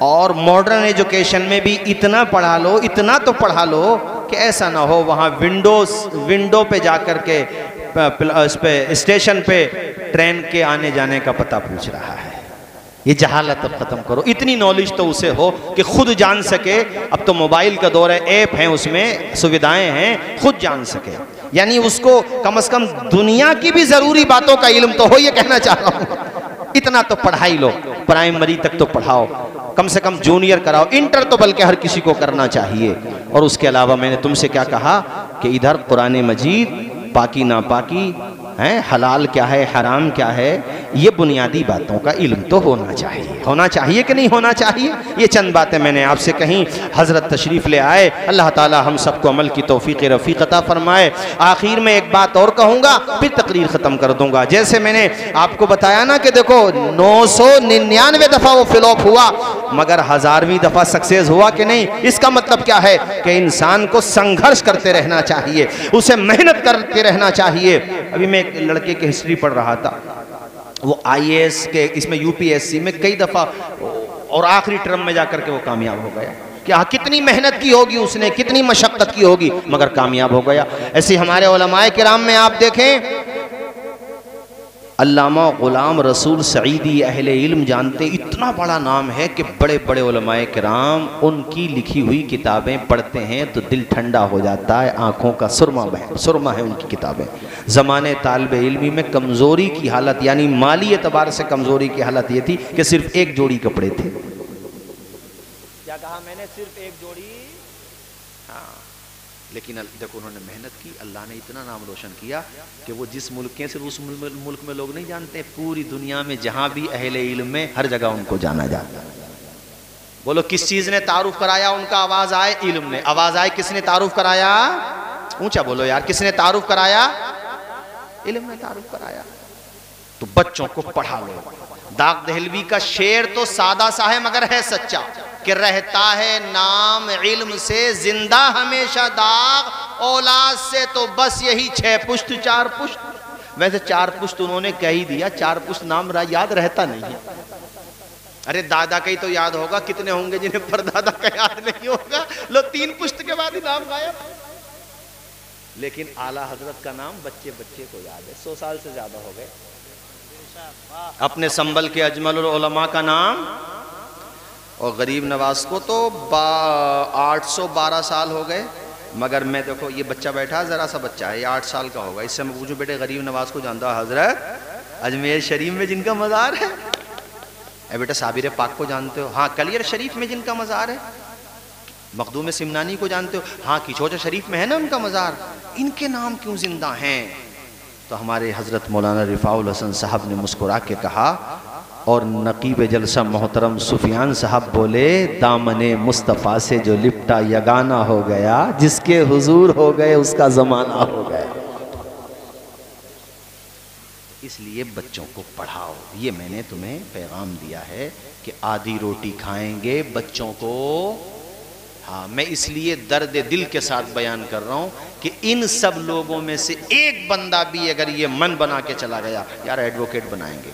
और मॉडर्न एजुकेशन में भी इतना पढ़ा लो, इतना तो पढ़ा लो कि ऐसा ना हो वहाँ विंडो पे जा कर के इस पे स्टेशन पे ट्रेन के आने जाने का पता पूछ रहा है। ये जहालत अब ख़त्म करो, इतनी नॉलेज तो उसे हो कि खुद जान सके। अब तो मोबाइल का दौर है, ऐप हैं, उसमें सुविधाएं हैं, खुद जान सके। यानी उसको कम से कम दुनिया की भी ज़रूरी बातों का इल्म तो हो, ये कहना चाह रहा हूँ। इतना तो पढ़ाई लो, प्राइमरी तक तो पढ़ाओ, कम से कम जूनियर कराओ, इंटर तो बल्कि हर किसी को करना चाहिए। और उसके अलावा मैंने तुमसे क्या कहा कि इधर कुरान मजीद, पाकी नापाकी है, हलाल क्या है, हराम क्या है, ये बुनियादी बातों का इल्म तो होना चाहिए। होना चाहिए कि नहीं होना चाहिए? ये चंद बातें मैंने आपसे कहीं। हज़रत तशरीफ़ ले आए, अल्लाह ताला हम सबको अमल की तौफ़ीक़ रफ़ीक़ अता फरमाए। आखिर में एक बात और कहूँगा, फिर तकरीर ख़त्म कर दूँगा। जैसे मैंने आपको बताया ना कि देखो 999 दफ़ा वो फ्लॉप हुआ, मगर 1000वीं दफ़ा सक्सेस हुआ कि नहीं। इसका मतलब क्या है कि इंसान को संघर्ष करते रहना चाहिए, उसे मेहनत करते रहना चाहिए। अभी मैं एक लड़के की हिस्ट्री पढ़ रहा था, वो IAS के इसमें UPSC में कई दफ़ा और आखिरी टर्म में जाकर के वो कामयाब हो गया। क्या कितनी मेहनत की होगी उसने, कितनी मशक्क़त की होगी, मगर कामयाब हो गया। ऐसे हमारे उलमाए किराम में आप देखें, अल्लामा ग़ुलाम रसूल सईदी अहले इल्म जानते, इतना बड़ा नाम है कि बड़े बड़े उलमाए किराम उनकी लिखी हुई किताबें पढ़ते हैं तो दिल ठंडा हो जाता है, आँखों का सुरमा है उनकी किताबें। ज़माने तालिबे इल्मी में कमज़ोरी की हालत, यानी माली एतबार से कमज़ोरी की हालत ये थी कि सिर्फ एक जोड़ी कपड़े थे। क्या कहा मैंने? सिर्फ एक जोड़ी। हाँ, लेकिन देखो उन्होंने मेहनत की, अल्लाह ने इतना नाम रोशन किया कि वो जिस मुल्क के, सिर्फ उस मुल्क में लोग नहीं जानते, पूरी दुनिया में जहाँ भी अहले इल्म में हर जगह उनको जाना जाता है। बोलो किस चीज़ ने तारुफ कराया उनका? आवाज़ आए, इल्म ने। आवाज़ आए, किसने तारुफ कराया? ऊंचा बोलो यार, किसने तारुफ कराया? इल्म ने तारुफ कराया। तो बच्चों को पढ़ा लो। दाग दहलवी का शेर तो सादा सा है मगर है सच्चा, कि रहता है नाम इल्म से जिंदा हमेशा दाग, औलाद से तो बस यही 6 पुश्त 4 पुश्त। वैसे 4 पुश्त उन्होंने कह ही दिया, 4 पुश्त नाम याद रहता नहीं है। अरे दादा का ही तो याद होगा, कितने होंगे जिन्हें परदादा का याद नहीं होगा। लो 3 पुश्त के बाद ही नाम गायब। लेकिन आला हजरत का नाम बच्चे बच्चे को याद है। 100 साल से ज्यादा हो गए। अपने संबल के अजमल उलमा का नाम, और गरीब नवाज को तो 812 साल हो गए। मगर मैं देखो ये बच्चा बैठा, जरा सा बच्चा है, ये 8 साल का होगा। इससे मैं पूछूं बेटे गरीब नवाज को जानता है? हजरत अजमेर शरीफ में जिनका मज़ार है। ए बेटा साबिर पाक को जानते हो? हाँ। कलियर शरीफ में जिनका मज़ार है। मखदूम सिमनानी को जानते हो? हाँ। किचौचा शरीफ में है ना उनका मज़ार। इनके नाम क्यों जिंदा हैं? तो हमारे हजरत मौलाना रिफाउल हसन साहब ने मुस्कुरा के कहा, और नकीब जलसा मोहतरम सुफियान साहब बोले, दामने मुस्तफ़ा से जो लिपटा यगाना हो गया, जिसके हुजूर हो गए उसका ज़माना हो गया। इसलिए बच्चों को पढ़ाओ। ये मैंने तुम्हें पैगाम दिया है कि आधी रोटी खाएंगे बच्चों को। हाँ, मैं इसलिए दर्द दिल के साथ बयान कर रहा हूँ कि इन सब लोगों में से एक बंदा भी अगर ये मन बना के चला गया, यार एडवोकेट बनाएंगे,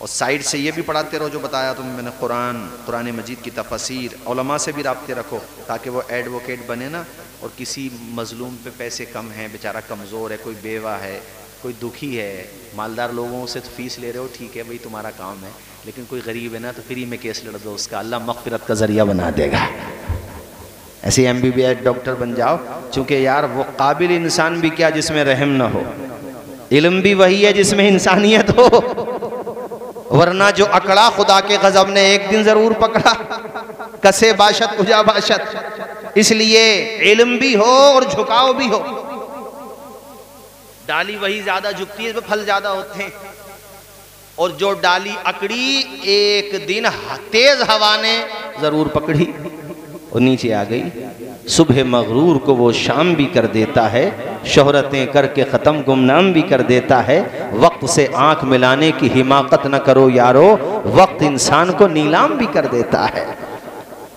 और साइड से ये भी पढ़ाते रहो जो बताया तुम्हें मैंने, कुरान मजीद की तफसीर, उलमा से भी राब्ते रखो ताकि वो एडवोकेट बने ना। और किसी मजलूम पे पैसे कम हैं, बेचारा कमज़ोर है, कोई बेवा है, कोई दुखी है, मालदार लोगों से तो फीस ले रहे हो, ठीक है भाई तुम्हारा काम है, लेकिन कोई गरीब है ना तो फ्री में केस लड़ दो उसका, अल्लाह मग़फ़िरत का ज़रिया बना देगा। ऐसे MBBS डॉक्टर बन जाओ। चूँकि यार वो काबिल इंसान भी क्या जिसमें रहम ना हो, इल्म भी वही है जिसमें इंसानियत हो। वरना जो अकड़ा खुदा के गजब ने एक दिन जरूर पकड़ा, कसे बाशत उजा बाशत। इसलिए इल्म भी हो और झुकाव भी हो। डाली वही ज्यादा झुकती है, फल ज्यादा होते हैं। और जो डाली अकड़ी, एक दिन तेज हवा ने जरूर पकड़ी और नीचे आ गई। सुबह मगरूर को वो शाम भी कर देता है, शोहरतें करके ख़त्म गुमनाम भी कर देता है। वक्त से आंख मिलाने की हिमाकत न करो यारो, वक्त इंसान को नीलाम भी कर देता है।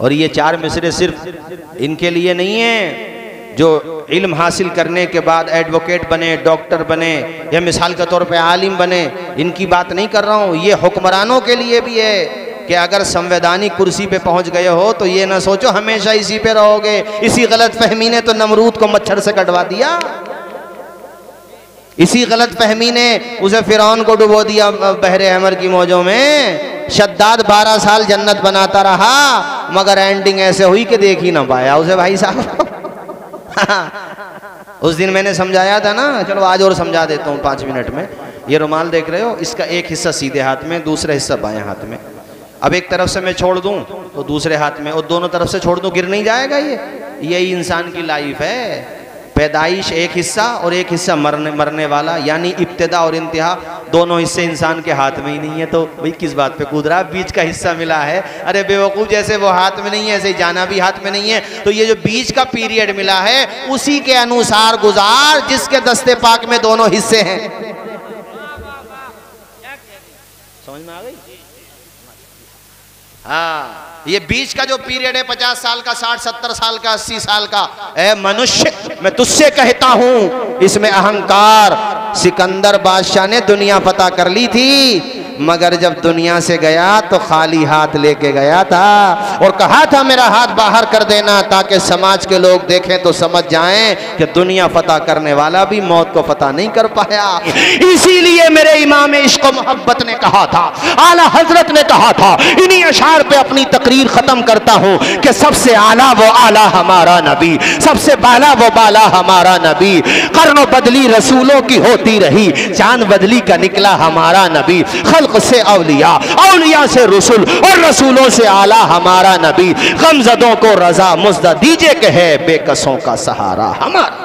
और ये 4 मिसरे सिर्फ इनके लिए नहीं है जो इल्म हासिल करने के बाद एडवोकेट बने, डॉक्टर बने, या मिसाल के तौर पे आलिम बने, इनकी बात नहीं कर रहा हूँ। ये हुक्मरानों के लिए भी है कि अगर संवैधानिक कुर्सी पे पहुंच गए हो तो ये ना सोचो हमेशा इसी पे रहोगे। इसी गलत फहमी ने तो नमरूद को मच्छर से कटवा दिया। इसी गलत फहमी ने उसे फिरौन को डुबो दिया बहरे अहमर की मौजों में। शद्दाद 12 साल जन्नत बनाता रहा, मगर एंडिंग ऐसे हुई कि देख ही ना पाया उसे भाई साहब। उस दिन मैंने समझाया था ना, चलो आज और समझा देता हूँ 5 मिनट में। ये रुमाल देख रहे हो, इसका एक हिस्सा सीधे हाथ में, दूसरा हिस्सा बाएं हाथ में। अब एक तरफ से मैं छोड़ दूं तो दूसरे हाथ में, और दोनों तरफ से छोड़ दूं, गिर नहीं जाएगा ये। यही इंसान की लाइफ है। पैदाइश एक हिस्सा और एक हिस्सा मरने वाला, यानी इब्तिदा और इंतहा दोनों हिस्से इंसान के हाथ में ही नहीं है। तो भाई किस बात पे कूद रहा? बीच का हिस्सा मिला है। अरे बेवकूफ़, जैसे वो हाथ में नहीं है ऐसे ही जाना भी हाथ में नहीं है। तो ये जो बीच का पीरियड मिला है उसी के अनुसार गुजार, जिसके दस्ते पाक में दोनों हिस्से हैं। समझ में आ गई? हाँ, ये बीच का जो पीरियड है 50 साल का, 60 70 साल का, 80 साल का, ए मनुष्य मैं तुझसे कहता हूं, इसमें अहंकार। सिकंदर बादशाह ने दुनिया फतह कर ली थी, मगर जब दुनिया से गया तो खाली हाथ लेके गया था और कहा था मेरा हाथ बाहर कर देना ताकि समाज के लोग देखें तो समझ जाएं कि दुनिया फतह करने वाला भी मौत को फतह नहीं कर पाया। इसीलिए मेरे इमाम इश्क व मोहब्बत ने कहा था, आला हजरत ने कहा था, इन्हीं अशार पे अपनी तकरीर खत्म करता हूं कि सबसे आला वो आला हमारा नबी, सबसे बाला वो बाला हमारा नबी। कर्नो बदली रसूलों की होती रही, चांद बदली का निकला हमारा नबी। खल्क से औलिया, औलिया से रसूल और रसूलों से आला हमारा नबी। गमजदों को रजा मुज़्दा दीजिए कि है बेकसों का सहारा हमारा।